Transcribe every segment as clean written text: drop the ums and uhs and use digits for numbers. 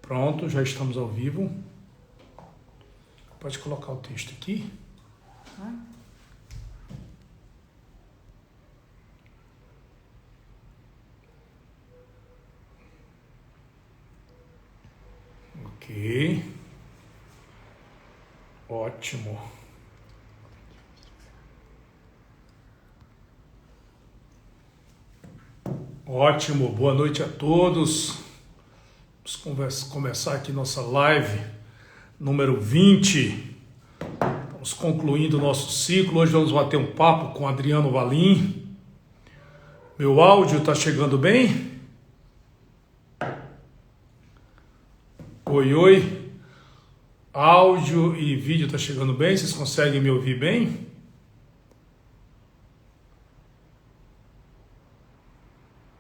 Pronto, já estamos ao vivo. Pode colocar o texto aqui. Ok. Ótimo. Ótimo. Boa noite a todos. Vamos começar aqui nossa live número 20. Estamos concluindo o nosso ciclo. Hoje vamos bater um papo com Adriano Valim. Meu áudio está chegando bem? Oi, oi. Áudio e vídeo está chegando bem? Vocês conseguem me ouvir bem?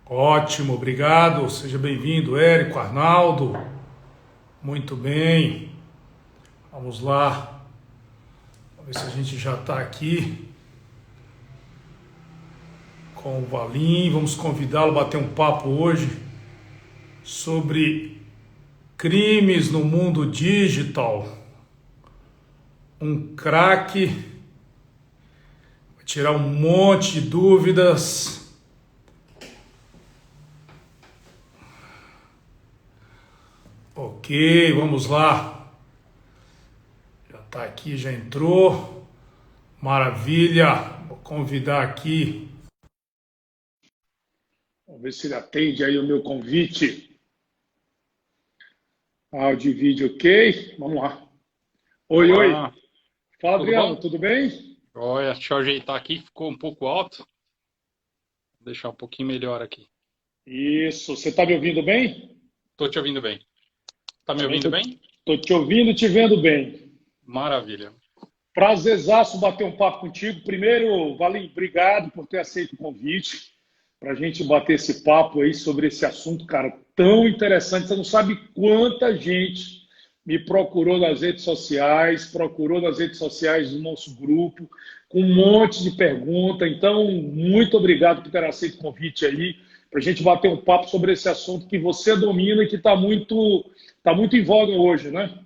Ótimo, obrigado. Seja bem-vindo, Érico, Arnaldo. Muito bem. Vamos lá. Vamos ver se a gente já está aqui com o Valim. Vamos convidá-lo a bater um papo hoje sobre crimes no mundo digital. Um craque. Vai tirar um monte de dúvidas. Ok, vamos lá. Já está aqui, já entrou. Maravilha. Vou convidar aqui. Vamos ver se ele atende aí o meu convite. Áudio e vídeo ok. Vamos lá. Oi, oi. Olá, Fala, tudo Adriano, bom? tudo bem? Olha, deixa eu ajeitar aqui, ficou um pouco alto. Vou deixar um pouquinho melhor aqui. Isso. Você está me ouvindo bem? Tô te ouvindo bem. Tá me Também ouvindo estou bem? te ouvindo e te vendo bem. Maravilha. Prazerzaço bater um papo contigo. Primeiro, Valim, obrigado por ter aceito o convite para a gente bater esse papo aí sobre esse assunto, cara, tão interessante. Você não sabe quanta gente me procurou nas redes sociais do nosso grupo, com um monte de pergunta. Então, muito obrigado por ter aceito o convite aí, para a gente bater um papo sobre esse assunto que você domina e que tá muito em voga hoje, né?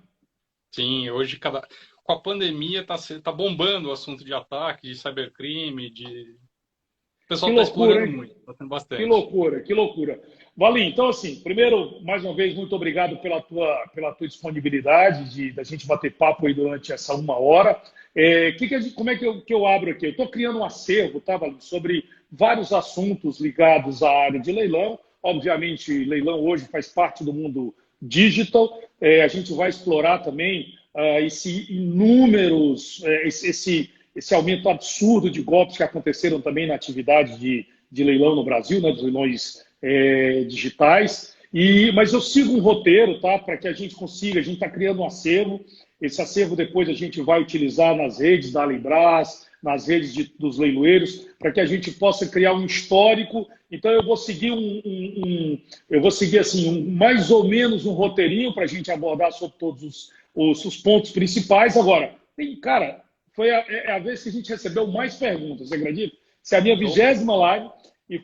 Sim, hoje com a pandemia tá bombando o assunto de ataque, de cybercrime, o Que pessoal tá loucura, explorando hein? muito, tá tendo Que bastante. loucura, que loucura. Valim, então assim, primeiro, mais uma vez, muito obrigado pela tua disponibilidade da gente bater papo aí durante essa uma hora. Como é que eu abro aqui? Eu estou criando um acervo, tá, Valim, sobre vários assuntos ligados à área de leilão. Obviamente, leilão hoje faz parte do mundo digital. A gente vai explorar também esse aumento absurdo de golpes que aconteceram também na atividade de leilão no Brasil, né, dos leilões digitais. Mas eu sigo um roteiro, tá, para que a gente consiga, a gente está criando um acervo. Esse acervo depois a gente vai utilizar nas redes da Alibras, nas redes dos leiloeiros, para que a gente possa criar um histórico. Então eu vou seguir mais ou menos um roteirinho para a gente abordar sobre todos os pontos principais. Agora, cara, é a vez que a gente recebeu mais perguntas, você acredita? Essa é a minha Opa, 20ª live e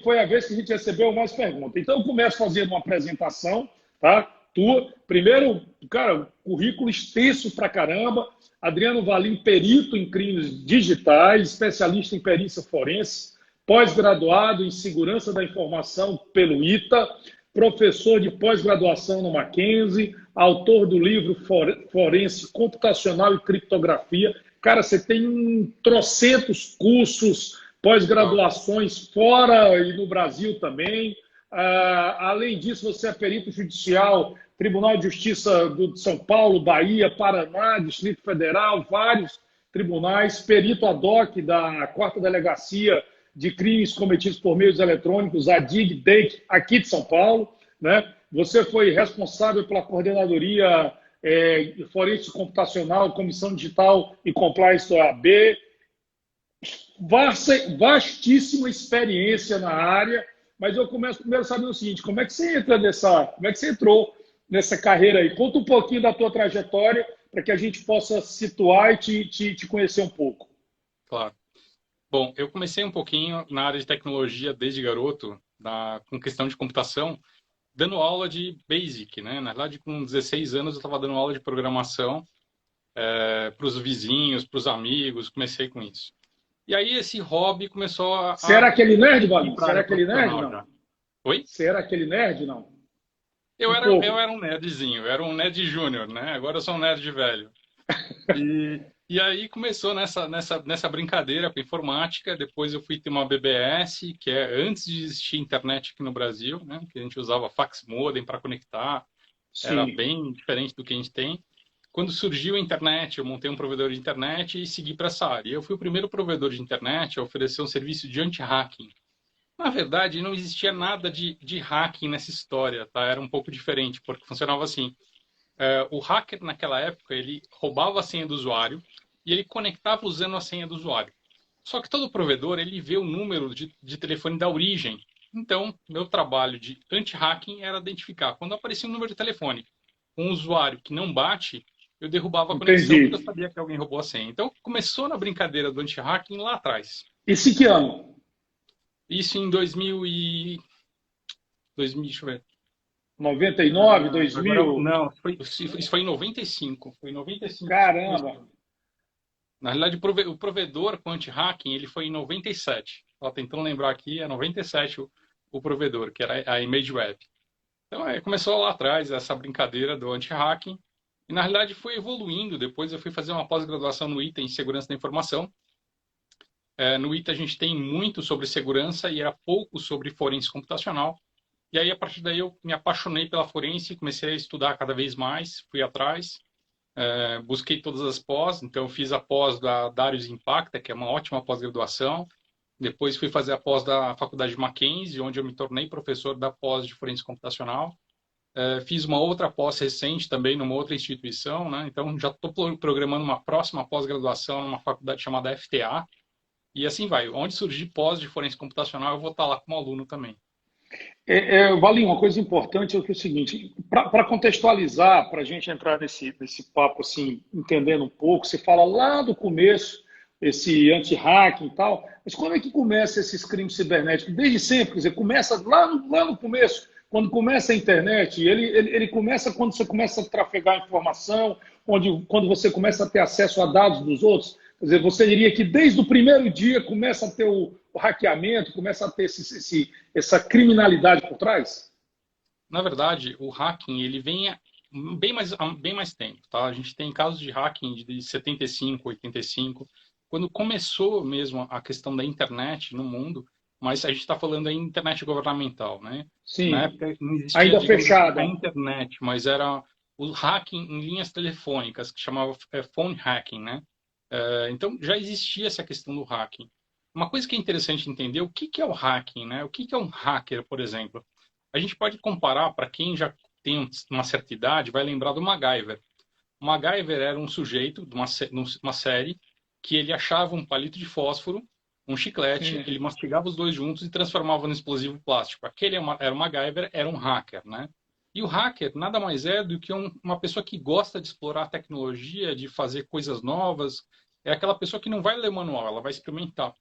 foi a vez que a gente recebeu mais perguntas. Então, eu começo fazendo uma apresentação, tá? Tua. Primeiro, cara, currículo extenso pra caramba. Adriano Valim, perito em crimes digitais, especialista em perícia forense, pós-graduado em segurança da informação pelo ITA, professor de pós-graduação no Mackenzie, autor do livro Forense Computacional e Criptografia. Cara, você tem trocentos cursos, legal. pós-graduações fora e no Brasil também. Além disso, você é perito judicial, Tribunal de Justiça de São Paulo, Bahia, Paraná, Distrito Federal, vários tribunais, perito ad hoc da 4ª Delegacia de Crimes Cometidos por Meios Eletrônicos, a DIG-DEIC, aqui de São Paulo, né? Você foi responsável pela coordenadoria forense computacional, Comissão Digital e Compliance da OAB, vastíssima experiência na área, mas eu começo primeiro sabendo o seguinte: como é que você entrou nessa carreira aí? Conta um pouquinho da tua trajetória para que a gente possa situar e te conhecer um pouco. Claro. Bom, eu comecei um pouquinho na área de tecnologia desde garoto, com questão de computação. dando aula de Basic, né? Na verdade, com 16 anos eu estava dando aula de programação para os vizinhos, para os amigos, comecei com isso. E aí esse hobby começou Você era aquele nerd, ir Valim? para a Você era área aquele nerd, profissional não? já. Oi? Você era aquele nerd, não? Eu Um era, eu pouco. era um nerdzinho, eu era um nerd júnior, né? Agora eu sou um nerd velho. E aí começou nessa brincadeira com informática. Depois eu fui ter uma BBS, que é antes de existir internet aqui no Brasil, né? Que a gente usava fax modem para conectar. Era Sim. bem diferente do que a gente tem. Quando surgiu a internet, eu montei um provedor de internet e segui para essa área. Eu fui o primeiro provedor de internet a oferecer um serviço de anti-hacking. Na verdade, não existia nada de hacking nessa história, tá? Era um pouco diferente, porque funcionava assim. O hacker, naquela época, ele roubava a senha do usuário e ele conectava usando a senha do usuário. Só que todo provedor, ele vê o número de telefone da origem. Então, meu trabalho de anti-hacking era identificar. Quando aparecia um número de telefone com um usuário que não bate, eu derrubava a conexão porque eu Entendi. sabia que alguém roubou a senha. Então, começou na brincadeira do anti-hacking lá atrás. Isso em que ano? Isso em 2000, deixa eu ver. 99, Agora, 2000? não, isso foi em 95. Foi em 95 que isso Caramba. começou. Na realidade, o provedor com anti-hacking, ele foi em 97. Estou tentando lembrar aqui, é 97 o provedor, que era a ImageWeb. Então, começou lá atrás essa brincadeira do anti-hacking. E, na realidade, foi evoluindo. Depois eu fui fazer uma pós-graduação no ITA em Segurança da Informação. No ITA a gente tem muito sobre segurança e era pouco sobre forense computacional. E aí, a partir daí, eu me apaixonei pela forense, comecei a estudar cada vez mais, fui atrás. Busquei todas as pós, então fiz a pós da Darius Impacta, que é uma ótima pós-graduação. Depois fui fazer a pós da Faculdade de Mackenzie, onde eu me tornei professor da pós de forense computacional. Fiz uma outra pós recente também numa outra instituição, né? Então já estou programando uma próxima pós-graduação numa faculdade chamada FTA. E assim vai. Onde surgir pós de forense computacional, eu vou estar lá como aluno também. Valim, uma coisa importante é que é o seguinte, para contextualizar, para a gente entrar nesse papo assim, entendendo um pouco, você fala lá do começo, esse anti-hacking e tal, mas quando é que começa esses crimes cibernéticos? Desde sempre, quer dizer, começa lá no começo, quando começa a internet, ele começa quando você começa a trafegar informação, quando você começa a ter acesso a dados dos outros. Quer dizer, você diria que desde o primeiro dia começa a ter o hackeamento, começa a ter essa criminalidade por trás? Na verdade, o hacking ele vem bem mais tempo, tá? A gente tem casos de hacking de 75, 85, quando começou mesmo a questão da internet no mundo, mas a gente está falando aí internet governamental, né? Na Sim, época não existia, ainda digamos assim, a fechada. internet, mas era o hacking em linhas telefônicas, que chamava phone hacking, né? Então já existia essa questão do hacking. Uma coisa que é interessante entender, o que é o hacking, né? O que é um hacker, por exemplo? A gente pode comparar, para quem já tem uma certa idade, vai lembrar do MacGyver. O MacGyver era um sujeito de uma série que ele achava um palito de fósforo, um chiclete, Sim. ele mastigava os dois juntos e transformava no explosivo plástico. Aquele era o MacGyver, era um hacker, né? E o hacker nada mais é do que uma pessoa que gosta de explorar a tecnologia, de fazer coisas novas. É aquela pessoa que não vai ler manual, ela vai experimentar.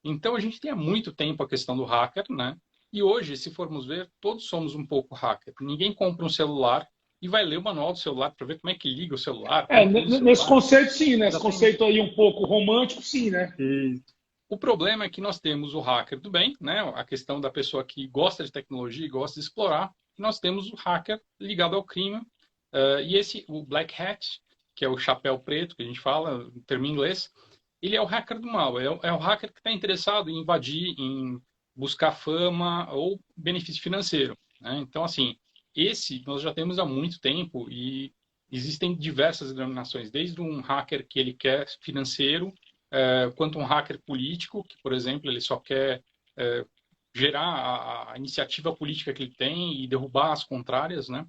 Então a gente tem há muito tempo a questão do hacker, né? E hoje, se formos ver, todos somos um pouco hacker. Ninguém compra um celular e vai ler o manual do celular para ver como é que liga o celular, como é que usa o Nesse celular. conceito, sim, né? Esse Já tem. conceito aí um pouco romântico, sim, né? E o problema é que nós temos o hacker do bem, né? A questão da pessoa que gosta de tecnologia e gosta de explorar. E nós temos o hacker ligado ao crime. O Black Hat, que é o chapéu preto, que a gente fala, no termo em inglês, ele é o hacker do mal. É o hacker que está interessado em invadir, em buscar fama ou benefício financeiro, né? Então, assim, esse nós já temos há muito tempo e existem diversas denominações, desde um hacker que ele quer financeiro, quanto um hacker político, que, por exemplo, ele só quer gerar a iniciativa política que ele tem e derrubar as contrárias, né?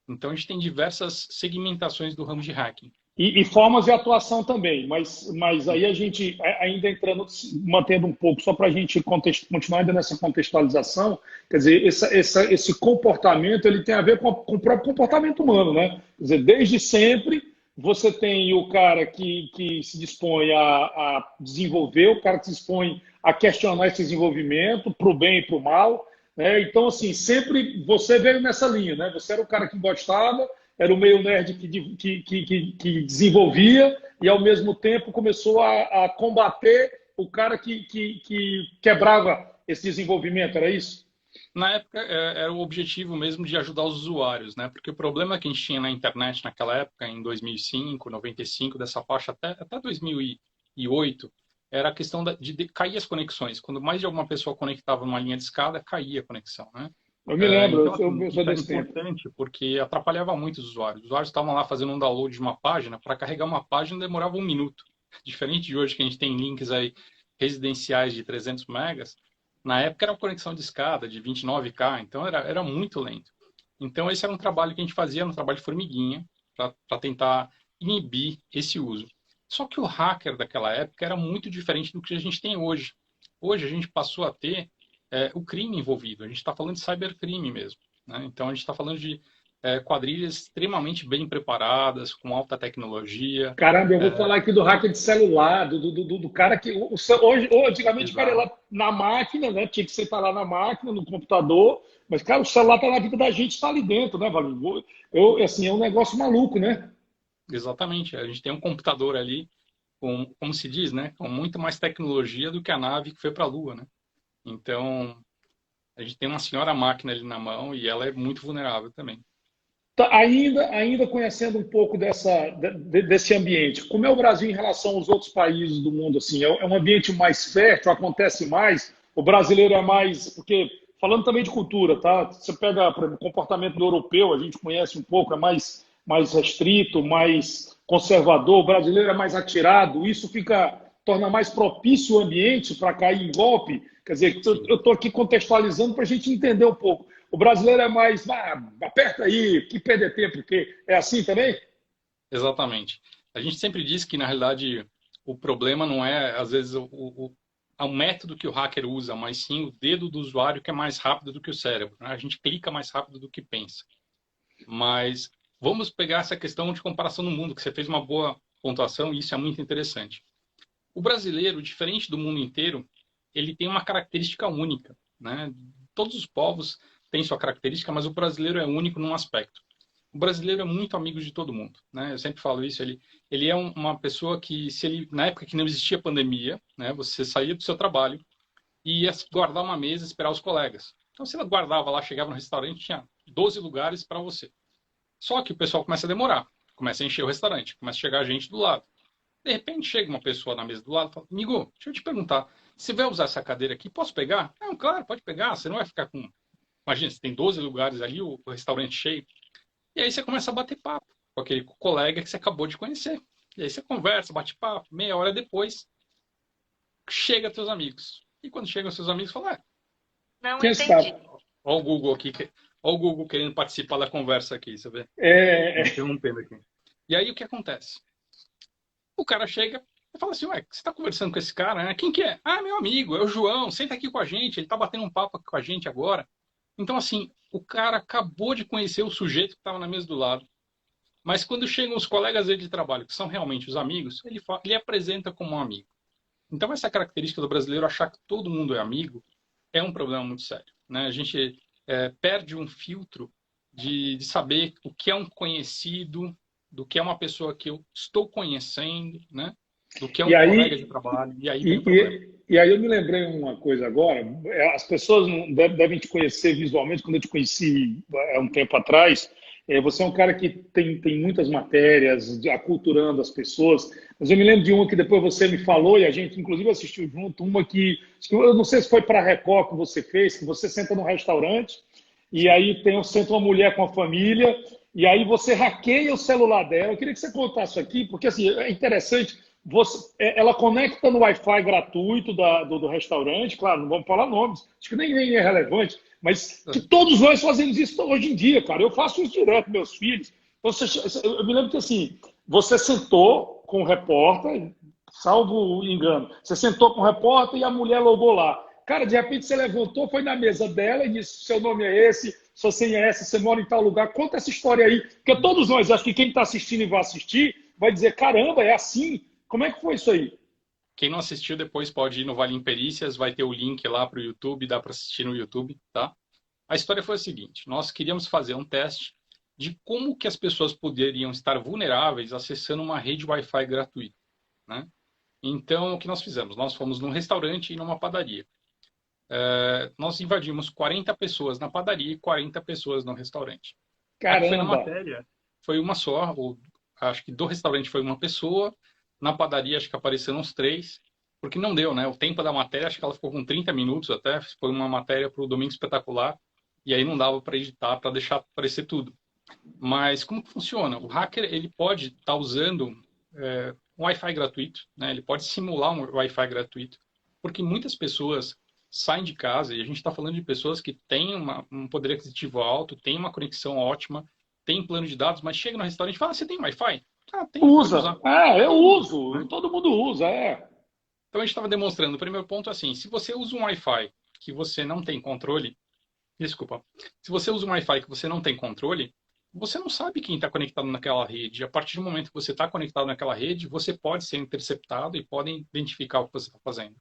Então, a gente tem diversas segmentações do ramo de hacking. E formas de atuação também, mas aí a gente, ainda entrando, mantendo um pouco, só para a gente continuar ainda nessa contextualização, quer dizer, esse comportamento ele tem a ver com o próprio comportamento humano, né? Quer dizer, desde sempre você tem o cara que se dispõe a desenvolver, o cara que se dispõe a questionar esse desenvolvimento para o bem e para o mal. né? Então, assim, sempre você veio nessa linha, né? Você era o cara que gostava, era o meio nerd que desenvolvia e, ao mesmo tempo, começou a combater o cara que quebrava esse desenvolvimento, era isso? Na época, era o objetivo mesmo de ajudar os usuários, né? Porque o problema que a gente tinha na internet naquela época, em 2005, 95, dessa faixa até 2008, era a questão de cair as conexões. Quando mais de alguma pessoa conectava numa linha de escada, caía a conexão, né? Eu me lembro, Então, assim, eu sou isso era desse tempo. importante porque atrapalhava muito os usuários. Os usuários estavam lá fazendo um download de uma página, para carregar uma página demorava 1 minuto. Diferente de hoje, que a gente tem links aí residenciais de 300 megas, na época era uma conexão de escada de 29K, então era muito lento. Então esse era um trabalho que a gente fazia, um trabalho de formiguinha, para tentar inibir esse uso. Só que o hacker daquela época era muito diferente do que a gente tem hoje. Hoje a gente passou a ter o crime envolvido, a gente está falando de cybercrime mesmo. Né? Então a gente está falando de quadrilhas extremamente bem preparadas, com alta tecnologia. Caramba, eu vou falar aqui do hacker de celular, do cara que. Hoje, antigamente o cara ia Exato. lá na máquina, né? Tinha que sentar lá na máquina, no computador. Mas, cara, o celular tá na vida da gente, está ali dentro, né, Valim? Assim, é um negócio maluco, né? Exatamente. A gente tem um computador ali, como se diz, né? Com muito mais tecnologia do que a nave que foi para a Lua, né? Então, a gente tem uma senhora máquina ali na mão e ela é muito vulnerável também. Tá, ainda conhecendo um pouco desse ambiente, como é o Brasil em relação aos outros países do mundo? Assim, é um ambiente mais fértil, acontece mais? O brasileiro é mais. Porque, falando também de cultura, tá? Você pega, por exemplo, o comportamento do europeu, a gente conhece um pouco, é mais restrito, mais conservador, o brasileiro é mais atirado, isso torna mais propício o ambiente para cair em golpe. Quer dizer, Sim, eu estou aqui contextualizando para a gente entender um pouco. O brasileiro é mais, aperta aí, que perder tempo, porque é assim também? exatamente. A gente sempre diz que, na realidade, o problema não é, às vezes, o método que o hacker usa, mas sim o dedo do usuário que é mais rápido do que o cérebro. Né? A gente clica mais rápido do que pensa. Mas vamos pegar essa questão de comparação no mundo, que você fez uma boa pontuação e isso é muito interessante. O brasileiro, diferente do mundo inteiro, ele tem uma característica única, né? Todos os povos têm sua característica, mas o brasileiro é único num aspecto. O brasileiro é muito amigo de todo mundo, né? Eu sempre falo isso. Ele é uma pessoa que, se ele na época que não existia pandemia, né? Você saía do seu trabalho e ia guardar uma mesa, e esperar os colegas. Então, se ela guardava lá, chegava no restaurante, tinha 12 lugares para você. Só que o pessoal começa a demorar, começa a encher o restaurante, começa a chegar gente do lado. De repente chega uma pessoa na mesa do lado e fala: amigo, deixa eu te perguntar, você vai usar essa cadeira aqui? Posso pegar? Não, claro, pode pegar, você não vai ficar com. Imagina, você tem 12 lugares ali, o restaurante cheio. E aí você começa a bater papo com aquele colega que você acabou de conhecer. E aí você conversa, bate papo, meia hora depois, chega teus amigos. E quando chegam seus amigos, fala: Não Quem entendi. sabe? ó o Google aqui, ó o Google querendo participar da conversa aqui, você vê? É, Interrompendo aqui. E aí o que acontece? O cara chega e fala assim: ué, você está conversando com esse cara, né? Quem que é? Ah, meu amigo, é o João, senta aqui com a gente, ele está batendo um papo aqui com a gente agora. Então, assim, o cara acabou de conhecer o sujeito que estava na mesa do lado, mas quando chegam os colegas dele de trabalho, que são realmente os amigos, ele apresenta como um amigo. Então, essa característica do brasileiro, achar que todo mundo é amigo, é um problema muito sério. Né? A gente perde um filtro de saber o que é um conhecido, do que é uma pessoa que eu estou conhecendo, né? Do que é e um colega aí, de trabalho, e aí vem o problema. e aí eu me lembrei uma coisa agora. As pessoas não devem te conhecer visualmente, quando eu te conheci há um tempo atrás. Você é um cara que tem muitas matérias, aculturando as pessoas. Mas eu me lembro de uma que depois você me falou, e a gente inclusive assistiu junto, uma que eu não sei se foi para a Record que você fez, que você senta num restaurante, e Sim. aí senta uma mulher com a família, e aí você hackeia o celular dela. Eu queria que você contasse isso aqui, porque assim, é interessante. Ela conecta no Wi-Fi gratuito do restaurante, claro, não vamos falar nomes, acho que nem é relevante, mas que todos nós fazemos isso hoje em dia, cara. Eu faço isso direto com meus filhos. Então, eu me lembro que assim, você sentou com o repórter, salvo engano, você sentou com o repórter e a mulher logou lá. Cara, de repente você levantou, foi na mesa dela e disse: seu nome é esse, sua senha é essa, você mora em tal lugar. Conta essa história aí, porque todos nós, acho que quem está assistindo e vai assistir, vai dizer: caramba, é assim. Como é que foi isso aí? Quem não assistiu depois pode ir no Vale Imperícias, vai ter o link lá para o YouTube, dá para assistir no YouTube, tá? A história foi a seguinte: nós queríamos fazer um teste de como que as pessoas poderiam estar vulneráveis acessando uma rede Wi-Fi gratuita, né? Então, o que nós fizemos? Nós fomos num restaurante e numa padaria. Nós invadimos 40 pessoas na padaria e 40 pessoas no restaurante. A que foi na Caramba! matéria foi uma só, ou acho que do restaurante foi uma pessoa, na padaria acho que apareceram uns três, porque não deu, né? O tempo da matéria, acho que ela ficou com 30 minutos até, foi uma matéria para o Domingo Espetacular, e aí não dava para editar, para deixar aparecer tudo. Mas como que funciona? O hacker ele pode estar usando um Wi-Fi gratuito, né? Ele pode simular um Wi-Fi gratuito, porque muitas pessoas saem de casa, e a gente está falando de pessoas que têm um poder aquisitivo alto, têm uma conexão ótima, têm plano de dados, mas chega no restaurante e fala, você tem Wi-Fi? Ah, tem, pode Usa. usar. Eu uso. Né? Todo mundo usa, Então a gente estava demonstrando, o primeiro ponto é assim, se você usa um Wi-Fi que você não tem controle, desculpa, se você usa um Wi-Fi que você não tem controle, você não sabe quem está conectado naquela rede. A partir do momento que você está conectado naquela rede, você pode ser interceptado e podem identificar o que você está fazendo.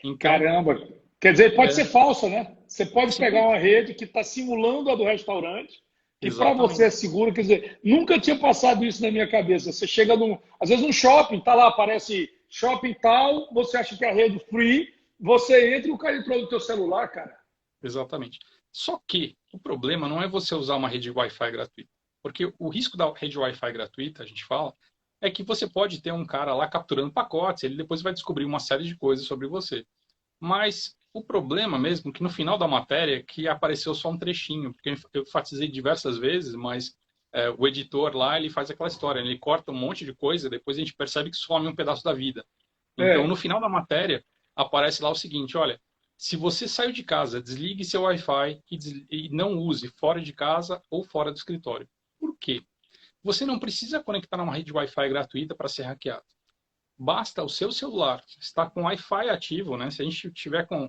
Então, Caramba. Quer dizer, pode ser é, falsa, né? Você pode pegar sim, uma rede que está simulando a do restaurante, que para você é exatamente. seguro. Quer dizer, nunca tinha passado isso na minha cabeça. Você chega às vezes num shopping, tá lá, aparece shopping tal, você acha que é a rede free, você entra e o cara entrou no teu celular, cara. Exatamente. Só que o problema não é você usar uma rede Wi-Fi gratuita. Porque o risco da rede Wi-Fi gratuita, a gente fala, é que você pode ter um cara lá capturando pacotes, ele depois vai descobrir uma série de coisas sobre você. Mas o problema mesmo, que no final da matéria, que apareceu só um trechinho, porque eu enfatizei diversas vezes, mas o editor lá, ele faz aquela história, ele corta um monte de coisa, depois a gente percebe que some um pedaço da vida. Então, no É. final da matéria, aparece lá o seguinte, olha, se você saiu de casa, desligue seu Wi-Fi e não use fora de casa ou fora do escritório. Por quê? Você não precisa conectar numa rede Wi-Fi gratuita para ser hackeado. Basta o seu celular estar com o Wi-Fi ativo, né? Se a gente tiver com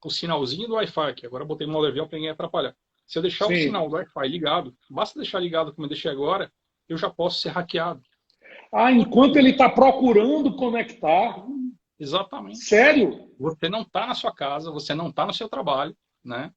o sinalzinho do Wi-Fi, que agora eu botei no modo avião para ninguém atrapalhar. Se eu deixar o Sim. sinal do Wi-Fi ligado, basta deixar ligado como eu deixei agora, eu já posso ser hackeado. Por Enquanto quê? ele está procurando conectar, Exatamente. sério? Você não está na sua casa, você não está no seu trabalho, né?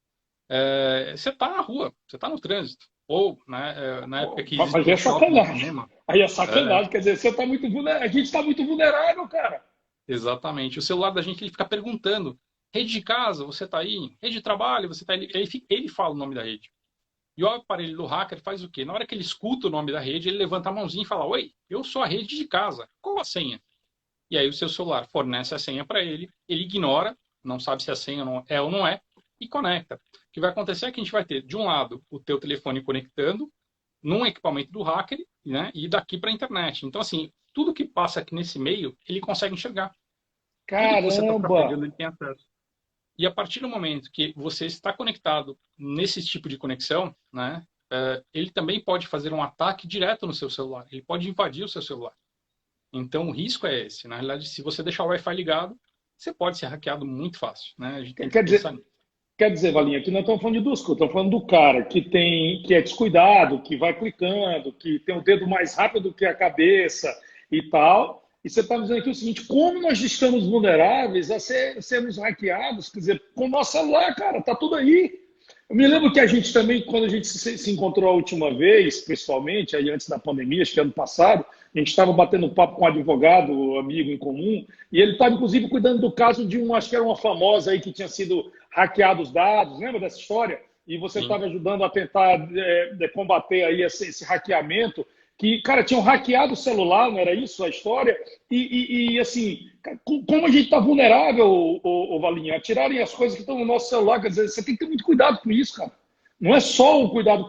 Você está na rua, você está no trânsito. Ou, né, na época que Mas é existia shopping e sacanagem. cinema. Aí é É, sacanagem. Quer dizer, você tá muito vulnerável. A gente está muito vulnerável, cara. exatamente. O celular da gente ele fica perguntando: rede de casa, você está aí? Rede de trabalho, você está aí? Ele fala o nome da rede. E o aparelho do hacker faz o quê? Na hora que ele escuta o nome da rede, ele levanta a mãozinha e fala: oi, eu sou a rede de casa. Qual a senha? E aí o seu celular fornece a senha para ele, ele ignora, não sabe se a senha é ou não é, e conecta. O que vai acontecer é que a gente vai ter, de um lado, o teu telefone conectando num equipamento do hacker, né, e daqui para a internet. Então, assim, tudo que passa aqui nesse meio, ele consegue enxergar. Tudo que você está Caramba! trafegando, ele tem acesso. E a partir do momento que você está conectado nesse tipo de conexão, né, ele também pode fazer um ataque direto no seu celular. Ele pode invadir o seu celular. Então, o risco é esse. Na realidade, se você deixar o Wi-Fi ligado, você pode ser hackeado muito fácil, né? A gente tem que Quer pensar dizer, nisso. quer dizer, Valinha, aqui não estamos falando de duas coisas. Estamos falando do cara que é descuidado, que vai clicando, que tem o dedo mais rápido que a cabeça e tal. E você está dizendo aqui o seguinte: como nós estamos vulneráveis a sermos hackeados? Quer dizer, com o nosso celular, cara, tá tudo aí. Eu me lembro que a gente também, quando a gente se encontrou a última vez, pessoalmente, aí antes da pandemia, acho que ano passado, a gente estava batendo papo com um advogado, um amigo em comum, e ele estava, inclusive, cuidando do caso de acho que era uma famosa aí que tinha sido hackeado os dados, lembra dessa história? E você Sim, estava ajudando a tentar combater aí esse hackeamento, que, cara, tinham hackeado o celular, não era isso a história? Assim, como a gente está vulnerável, Valinha, a tirarem as coisas que estão no nosso celular, quer dizer, você tem que ter muito cuidado com isso, cara. Não é só o cuidado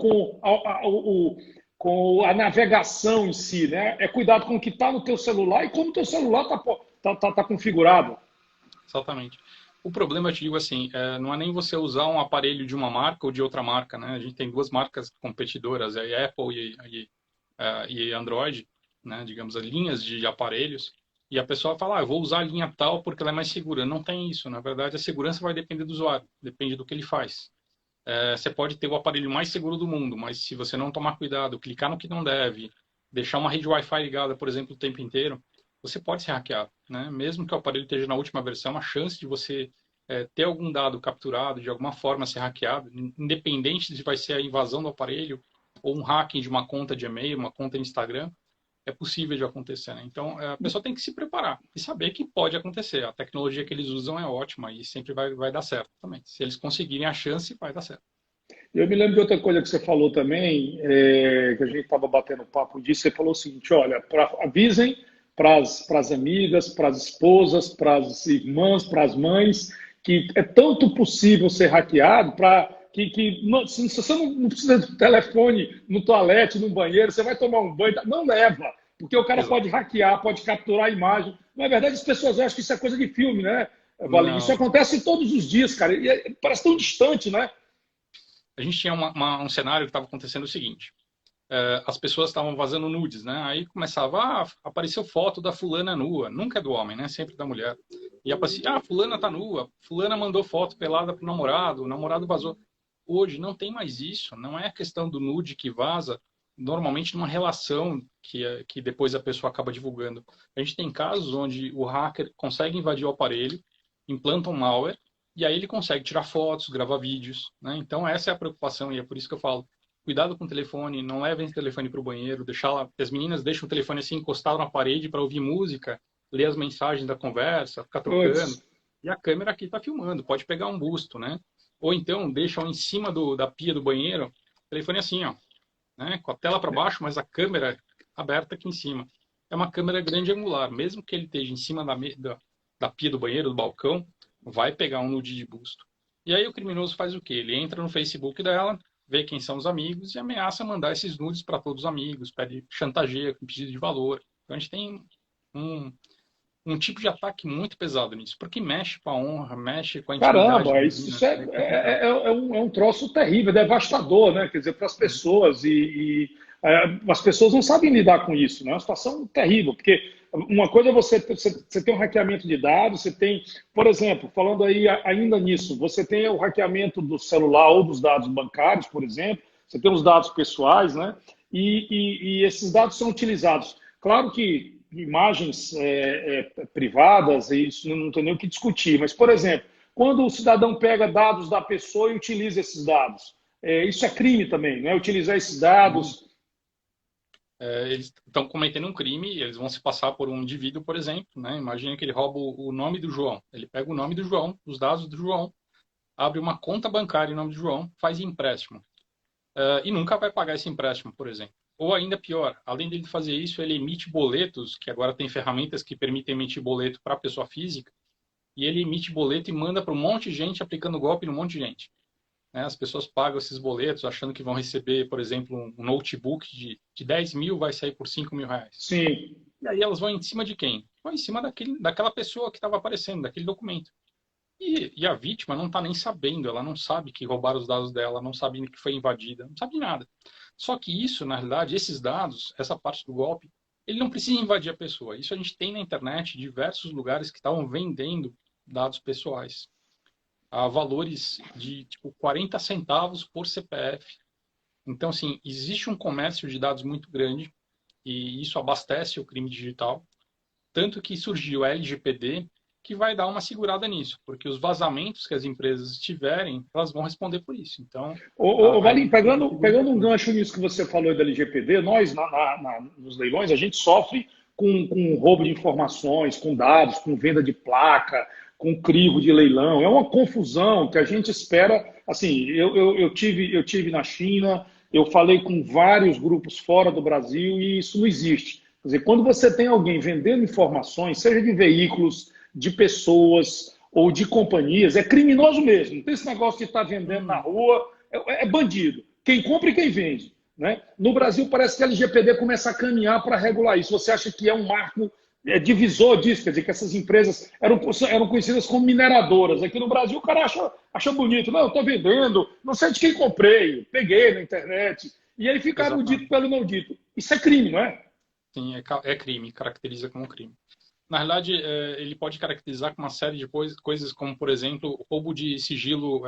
com a navegação em si, né? É cuidado com o que está no teu celular e como o teu celular tá configurado. exatamente. O problema, eu te digo assim, não é nem você usar um aparelho de uma marca ou de outra marca, né? A gente tem duas marcas competidoras, a Apple e Android, né? Digamos, as linhas de aparelhos. E a pessoa fala, eu vou usar a linha tal porque ela é mais segura. Não tem isso. Na verdade, a segurança vai depender do usuário, depende do que ele faz. Você pode ter o aparelho mais seguro do mundo, mas se você não tomar cuidado, clicar no que não deve, deixar uma rede Wi-Fi ligada, por exemplo, o tempo inteiro, você pode ser hackeado, né? Mesmo que o aparelho esteja na última versão, a chance de você ter algum dado capturado, de alguma forma ser hackeado, independente se vai ser a invasão do aparelho ou um hacking de uma conta de e-mail, uma conta de Instagram, é possível de acontecer, né? Então, a pessoa tem que se preparar e saber que pode acontecer. A tecnologia que eles usam é ótima e sempre vai dar certo também. Se eles conseguirem a chance, vai dar certo. Eu me lembro de outra coisa que você falou também, que a gente estava batendo papo disso. Você falou o seguinte: olha, avisem para as amigas, para as esposas, para as irmãs, para as mães, que é tanto possível ser hackeado para se você não precisa do telefone no toalete, no banheiro, você vai tomar um banho, não leva, porque o cara Exato. pode hackear, pode capturar a imagem. Na verdade, as pessoas acham que isso é coisa de filme, né, Valim? Isso Não. acontece todos os dias, cara, e parece tão distante, né? A gente tinha um cenário que estava acontecendo o seguinte. As pessoas estavam vazando nudes, né? Aí começava, apareceu foto da fulana nua. Nunca é do homem, né? Sempre da mulher. E aparecia, fulana tá nua. Fulana mandou foto pelada pro namorado. O namorado vazou. Hoje não tem mais isso. Não é a questão do nude que vaza. Normalmente numa relação que depois a pessoa acaba divulgando. A gente tem casos onde o hacker consegue invadir o aparelho, implanta um malware, e aí ele consegue tirar fotos, gravar vídeos, né? Então essa é a preocupação e é por isso que eu falo, cuidado com o telefone, não levem o telefone para o banheiro, deixar lá, as meninas deixam o telefone assim encostado na parede para ouvir música, ler as mensagens da conversa, ficar tocando. Puts. E a câmera aqui está filmando, pode pegar um busto, né? Ou então deixam em cima da pia do banheiro, o telefone assim, ó, né? Com a tela para baixo, mas a câmera aberta aqui em cima. É uma câmera grande angular, mesmo que ele esteja em cima da pia do banheiro, do balcão, vai pegar um nude de busto. E aí o criminoso faz o quê? Ele entra no Facebook dela, vê quem são os amigos e ameaça mandar esses nudes para todos os amigos, pede chantageia com pedido de valor. Então a gente tem um, um tipo de ataque muito pesado nisso, porque mexe com a honra, mexe com a intimidade da Caramba, menina, isso é complicado. é um troço terrível, é devastador, né? Quer dizer, para as pessoas. As pessoas não sabem lidar com isso, né? É uma situação terrível, porque uma coisa é você tem um hackeamento de dados, você tem, por exemplo, falando aí ainda nisso, você tem o hackeamento do celular ou dos dados bancários, por exemplo, você tem os dados pessoais, né? E esses dados são utilizados. Claro que imagens privadas, isso não tem nem o que discutir, mas, por exemplo, quando o cidadão pega dados da pessoa e utiliza esses dados, isso é crime também, né? Utilizar esses dados. Eles estão cometendo um crime, eles vão se passar por um indivíduo, por exemplo, né? Imagina que ele rouba o nome do João. Ele pega o nome do João, os dados do João, abre uma conta bancária em nome do João, faz empréstimo. E nunca vai pagar esse empréstimo, por exemplo. Ou ainda pior, além de fazer isso, ele emite boletos, que agora tem ferramentas que permitem emitir boleto para a pessoa física, e ele emite boleto e manda para um monte de gente aplicando golpe no monte de gente. Né? As pessoas pagam esses boletos achando que vão receber, por exemplo, um notebook de 10 mil vai sair por 5 mil reais. Sim. E aí elas vão em cima de quem? Vão em cima daquela pessoa que estava aparecendo, daquele documento. E a vítima não está nem sabendo, ela não sabe que roubaram os dados dela, não sabe que foi invadida, não sabe de nada. Só que isso, na realidade, esses dados, essa parte do golpe, ele não precisa invadir a pessoa. Isso a gente tem na internet diversos lugares que estavam vendendo dados pessoais a valores de tipo 40 centavos por CPF. Então, assim, existe um comércio de dados muito grande e isso abastece o crime digital. Tanto que surgiu a LGPD, que vai dar uma segurada nisso, porque os vazamentos que as empresas tiverem, elas vão responder por isso. Então, a Valim, LGPD segura pegando um bastante. gancho nisso que você falou da LGPD, nós, nos leilões, a gente sofre com roubo de informações, com dados, com venda de placa, com crivo de leilão. É uma confusão que a gente espera. Assim, eu tive na China, eu falei com vários grupos fora do Brasil e isso não existe. Quer dizer, quando você tem alguém vendendo informações, seja de veículos, de pessoas ou de companhias, é criminoso mesmo. Não tem esse negócio de estar vendendo na Hum, rua, é bandido. Quem compra e quem vende. Né? No Brasil, parece que a LGPD começa a caminhar para regular isso. Você acha que é um marco divisor disso? Quer dizer, que essas empresas eram conhecidas como mineradoras. Aqui no Brasil, o cara acha bonito. Não, estou vendendo, não sei de quem comprei, peguei na internet. E aí ficaram no dito exatamente. pelo não dito. Isso é crime, não é? Sim, é crime, caracteriza como crime. Na realidade, ele pode caracterizar com uma série de coisas, como, por exemplo, roubo de sigilo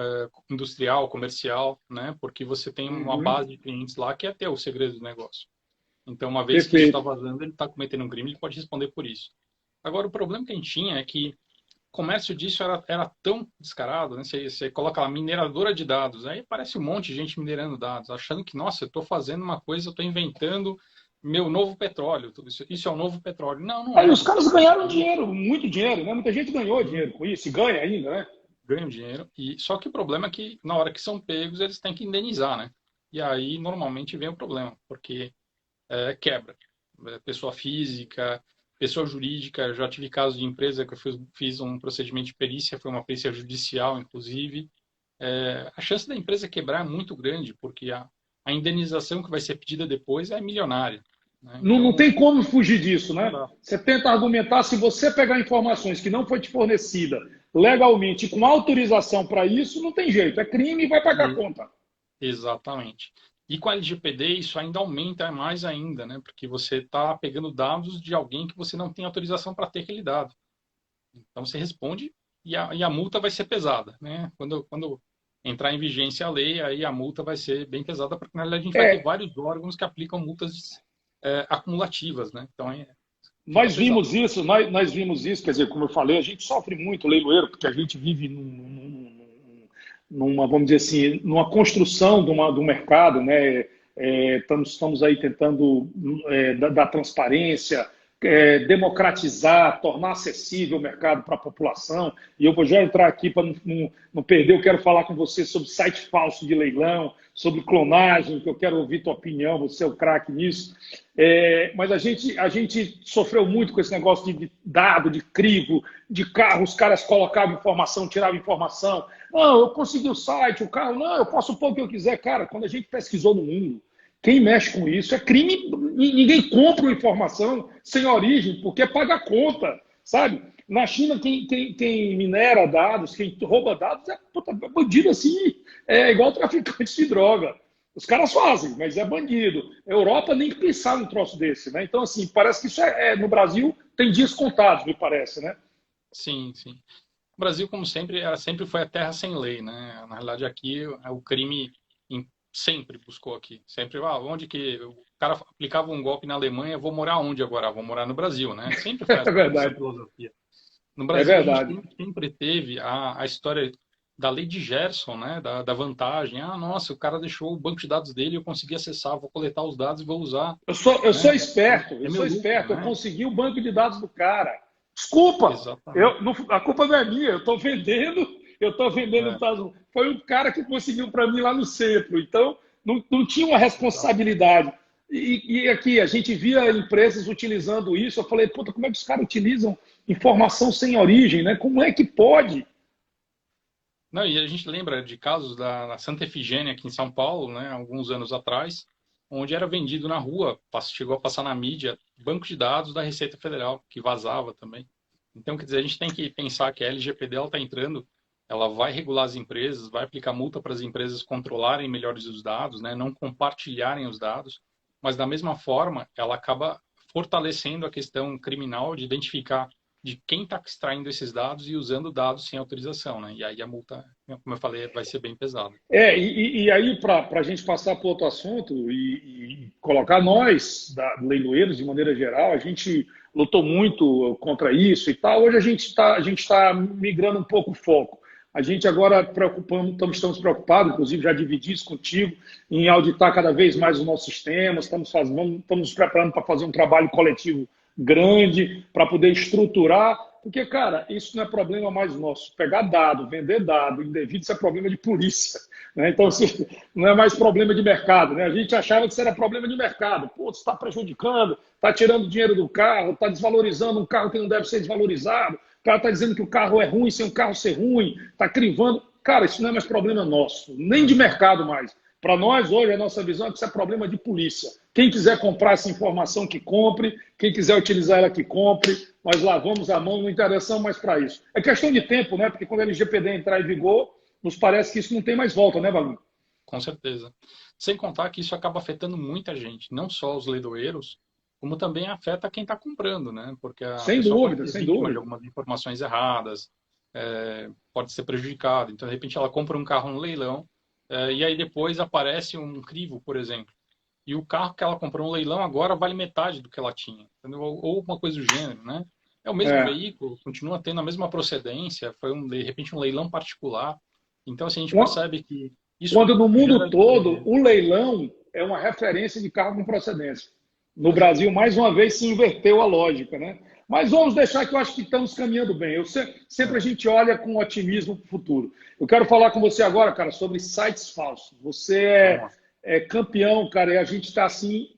industrial, comercial, né? Porque você tem uma Uhum. base de clientes lá que é ter o segredo do negócio. Então, uma vez que isso está Perfeito. vazando, ele está cometendo um crime, ele pode responder por isso. Agora, o problema que a gente tinha é que comércio disso era tão descarado, né? Você coloca lá, mineradora de dados, aí aparece um monte de gente minerando dados, achando que, nossa, eu estou fazendo uma coisa, eu estou inventando meu novo petróleo, tudo isso é o novo petróleo. Não, não Aí é. os caras ganharam dinheiro, muito dinheiro, né? Muita gente ganhou dinheiro com isso, e ganha ainda, né? Ganham dinheiro, só que o problema é que na hora que são pegos, eles têm que indenizar, né? E aí, normalmente, vem o problema, porque quebra. Pessoa física, pessoa jurídica, já tive casos de empresa que eu fiz um procedimento de perícia, foi uma perícia judicial, inclusive. A chance da empresa quebrar é muito grande, porque a indenização que vai ser pedida depois é milionária, né? Não, não Então, tem como fugir disso, não né? dá. Você tenta argumentar, se você pegar informações que não foi te fornecida legalmente, com autorização para isso, não tem jeito, é crime e vai pagar a E- conta. Exatamente. E com a LGPD isso ainda aumenta mais ainda, né? Porque você está pegando dados de alguém que você não tem autorização para ter aquele dado. Então você responde e a multa vai ser pesada, né? Quando entrar em vigência a lei, aí a multa vai ser bem pesada, porque na realidade a gente vai ter É, vários órgãos que aplicam multas acumulativas, né? Então fica nós pesado. vimos isso, nós vimos isso, quer dizer, como eu falei, a gente sofre muito, leiloeiro, porque a gente vive numa, vamos dizer assim, numa construção do mercado, né? Estamos aí tentando dar transparência, democratizar, tornar acessível o mercado para a população. E eu vou já entrar aqui para não perder, eu quero falar com você sobre site falso de leilão, sobre clonagem, que eu quero ouvir tua opinião, você é o craque nisso. Mas a gente sofreu muito com esse negócio de dado, de crivo, de carro, os caras colocavam informação, tiravam informação. Não, eu consegui o site, o carro, não, eu posso pôr o que eu quiser. Cara, quando a gente pesquisou no mundo, quem mexe com isso é crime. Ninguém compra uma informação sem origem, porque paga a conta, sabe? Na China, quem minera dados, quem rouba dados é bandido assim, é igual traficante de droga. Os caras fazem, mas é bandido. A Europa nem pensar num troço desse, né? Então, assim, parece que isso no Brasil tem dias contados, me parece, né? Sim, sim. O Brasil, como sempre, sempre foi a terra sem lei, né? Na realidade, aqui o crime sempre buscou aqui. Sempre, onde que o cara aplicava um golpe na Alemanha, vou morar onde agora? Vou morar no Brasil, né? Sempre foi É essa verdade. filosofia. No É Brasil, a gente verdade. sempre teve a história da lei de Gerson, né? Da vantagem. Ah, nossa, o cara deixou o banco de dados dele, eu consegui acessar, vou coletar os dados e vou usar, Eu né? sou esperto, É meu lucro, eu né? consegui o banco de dados do cara. Desculpa, Exatamente. a culpa não é minha, eu estou vendendo É, dados. Foi um cara que conseguiu para mim lá no centro, então não tinha uma exato. responsabilidade. E aqui, a gente via empresas utilizando isso, eu falei, puta, como é que os caras utilizam informação sem origem, né? Como é que pode? Não, e a gente lembra de casos da Santa Efigênia aqui em São Paulo, né, alguns anos atrás, onde era vendido na rua, chegou a passar na mídia, banco de dados da Receita Federal, que vazava também. Então, quer dizer, a gente tem que pensar que a LGPD está entrando, ela vai regular as empresas, vai aplicar multa para as empresas controlarem melhores os dados, né, não compartilharem os dados, mas da mesma forma, ela acaba fortalecendo a questão criminal de identificar de quem está extraindo esses dados e usando dados sem autorização, né? E aí a multa, como eu falei, vai ser bem pesada. E aí, para a gente passar para outro assunto e colocar nós, leiloeiros, de maneira geral, a gente lutou muito contra isso e tal. Hoje a gente tá migrando um pouco o foco. A gente agora estamos preocupados, inclusive já dividi isso contigo, em auditar cada vez mais os nossos sistemas, estamos nos preparando para fazer um trabalho coletivo grande, para poder estruturar, porque, cara, isso não é problema mais nosso. Pegar dado, vender dado indevido, isso é problema de polícia. Né? Então, assim, não é mais problema de mercado. Né? A gente achava que isso era problema de mercado. Pô, você está prejudicando, está tirando dinheiro do carro, está desvalorizando um carro que não deve ser desvalorizado, o cara está dizendo que o carro é ruim sem o carro ser ruim, está crivando. Cara, isso não é mais problema nosso, nem de Uhum. mercado mais. Para nós, hoje, a nossa visão é que isso é problema de polícia. Quem quiser comprar essa informação, que compre. Quem quiser utilizar ela, que compre. Nós lavamos a mão, não interessamos mais para isso. É questão de tempo, né? Porque quando a LGPD entrar em vigor, nos parece que isso não tem mais volta, né, Valim? Com certeza. Sem contar que isso acaba afetando muita gente, não só os leiloeiros, como também afeta quem está comprando, né? Porque a Sem pessoa pode dúvida, ser sem vítima de dúvida. algumas informações erradas, pode ser prejudicada. Então, de repente, ela compra um carro no leilão, e aí depois aparece um crivo, por exemplo. E o carro que ela comprou no leilão agora vale metade do que ela tinha, entendeu? Ou uma coisa do gênero, né? É o mesmo É. veículo, continua tendo a mesma procedência, foi, de repente, um leilão particular. Então, assim, a gente Qua- percebe que isso Quando no mundo gera todo liquidez. o leilão é uma referência de carro com procedência. No Brasil, mais uma vez, se inverteu a lógica, né? Mas vamos deixar que eu acho que estamos caminhando bem. Sempre a É. gente olha com otimismo para o futuro. Eu quero falar com você agora, cara, sobre sites falsos. Você Vamos lá. é campeão, cara, e a gente está assim.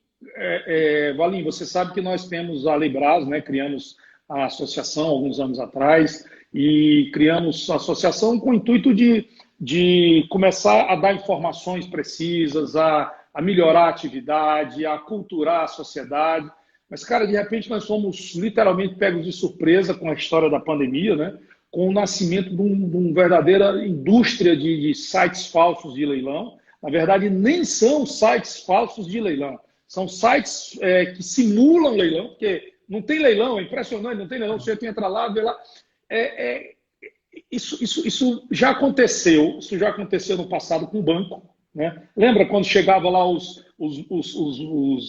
Valim, você sabe que nós temos a Libras, né? Criamos a associação alguns anos atrás e criamos a associação com o intuito de começar a dar informações precisas, a melhorar a atividade, a culturar a sociedade. Mas, cara, de repente nós fomos literalmente pegos de surpresa com a história da pandemia, né? Com o nascimento de uma verdadeira indústria de sites falsos de leilão. Na verdade, nem são sites falsos de leilão. São sites que simulam leilão, porque não tem leilão, é impressionante, não tem leilão. Você entra lá, vê lá. É, é, isso já aconteceu no passado com o banco. Né? Lembra quando chegava lá os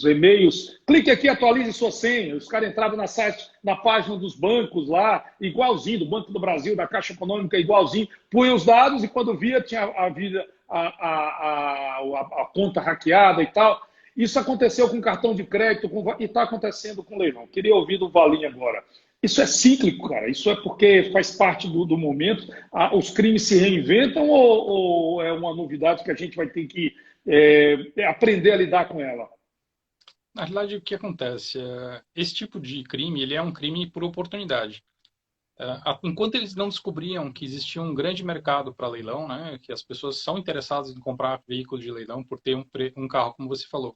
e-mails, clique aqui, atualize sua senha, os caras entravam na página dos bancos lá, igualzinho, do Banco do Brasil, da Caixa Econômica, igualzinho, punha os dados e quando via tinha a conta hackeada e tal. Isso aconteceu com cartão de crédito e está acontecendo com leilão. Queria ouvir do Valim agora. Isso é cíclico, cara. Isso é porque faz parte do momento. Os crimes se reinventam ou é uma novidade que a gente vai ter que aprender a lidar com ela? Na realidade, o que acontece? Esse tipo de crime, ele é um crime por oportunidade. Enquanto eles não descobriam que existia um grande mercado para leilão, né, que as pessoas são interessadas em comprar veículos de leilão por ter um carro, como você falou,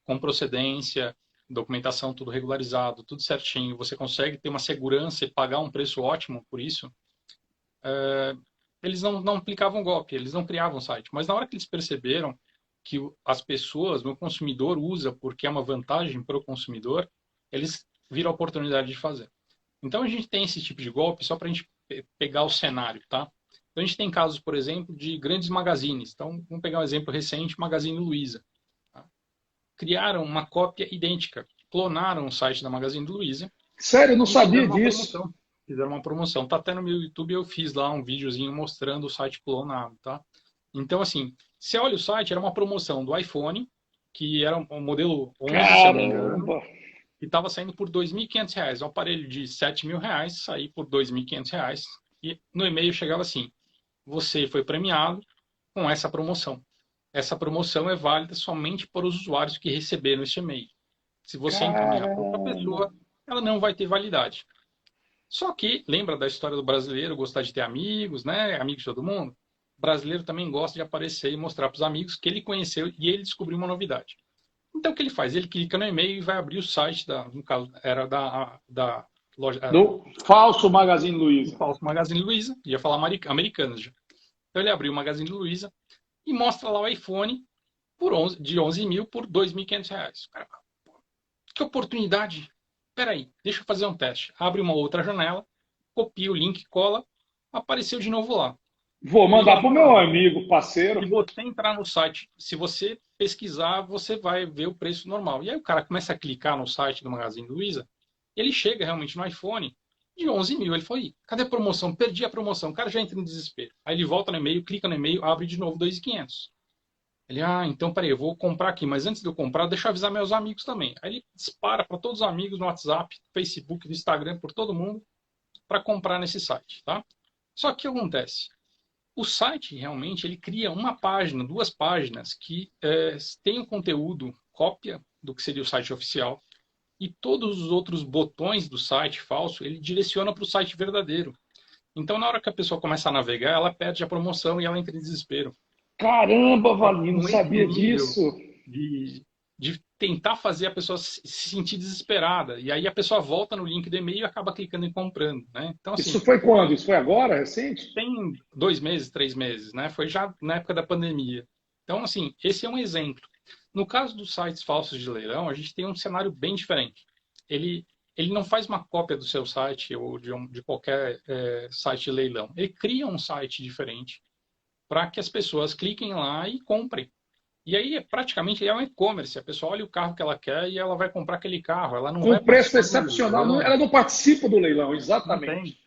com procedência, documentação tudo regularizado, tudo certinho, você consegue ter uma segurança e pagar um preço ótimo por isso, eles não aplicavam golpe, eles não criavam site. Mas na hora que eles perceberam que as pessoas, o consumidor usa porque é uma vantagem para o consumidor, eles viram a oportunidade de fazer. Então a gente tem esse tipo de golpe só para a gente pegar o cenário, tá? Então a gente tem casos, por exemplo, de grandes magazines. Então vamos pegar um exemplo recente, Magazine Luiza. Tá? Criaram uma cópia idêntica, clonaram o site da Magazine Luiza Sério, eu não e fizeram sabia uma disso. promoção. Fizeram uma promoção. Tá até no meu YouTube, eu fiz lá um videozinho mostrando o site clonado, tá? Então, assim, você olha o site, era uma promoção do iPhone, que era um modelo 11, se eu não me engano, Caramba! e estava saindo por R$ 2.500. O aparelho de R$ 7.000 saía por R$ 2.500. E no e-mail chegava assim: você foi premiado com essa promoção. Essa promoção é válida somente para os usuários que receberam este e-mail. Se você encaminhar para outra Caramba! pessoa, ela não vai ter validade. Só que, lembra da história do brasileiro gostar de ter amigos, né? Amigos de todo mundo? O brasileiro também gosta de aparecer e mostrar para os amigos que ele conheceu e ele descobriu uma novidade. Então, o que ele faz? Ele clica no e-mail e vai abrir o site, no caso, era da loja, Do falso Magazine do Luiza. falso Magazine Luiza, ia falar Americanas já. Então, ele abriu o Magazine Luiza e mostra lá o iPhone de 11 mil por R$ 2.500. Cara, que oportunidade! Peraí, deixa eu fazer um teste. Abre uma outra janela, copia o link, cola, apareceu de novo lá. Vou E mandar para o meu agora, amigo, se parceiro. você entrar no site, se você pesquisar, você vai ver o preço normal. E aí o cara começa a clicar no site do Magazine Luiza, ele chega realmente no iPhone de 11 mil. Ele falou, cadê a promoção? Perdi a promoção. O cara já entra em desespero. Aí ele volta no e-mail, clica no e-mail, abre de novo 2.500. Ele, então peraí, eu vou comprar aqui, mas antes de eu comprar, deixa eu avisar meus amigos também. Aí ele dispara para todos os amigos no WhatsApp, Facebook, no Instagram, por todo mundo, para comprar nesse site, tá? Só que o que acontece? O site realmente ele cria uma página, duas páginas que tem o conteúdo, cópia do que seria o site oficial, e todos os outros botões do site falso ele direciona para o site verdadeiro. Então, na hora que a pessoa começa a navegar, ela perde a promoção e ela entra em desespero. Caramba, É Valinho, não com esse sabia nível disso. de tentar fazer a pessoa se sentir desesperada. E aí a pessoa volta no link do e-mail e acaba clicando e comprando, né? Então, Isso assim, foi quando? Isso foi agora, recente? tem 2 meses, 3 meses, né? Foi já na época da pandemia. Então, assim, esse é um exemplo. No caso dos sites falsos de leilão, a gente tem um cenário bem diferente. Ele não faz uma cópia do seu site ou de qualquer site de leilão. Ele cria um site diferente para que as pessoas cliquem lá e comprem. E aí, praticamente, é um e-commerce. A pessoa olha o carro que ela quer e ela vai comprar aquele carro. Ela não Com vai um preço participar do excepcional, leilão, ela não participa do leilão, não tem. exatamente.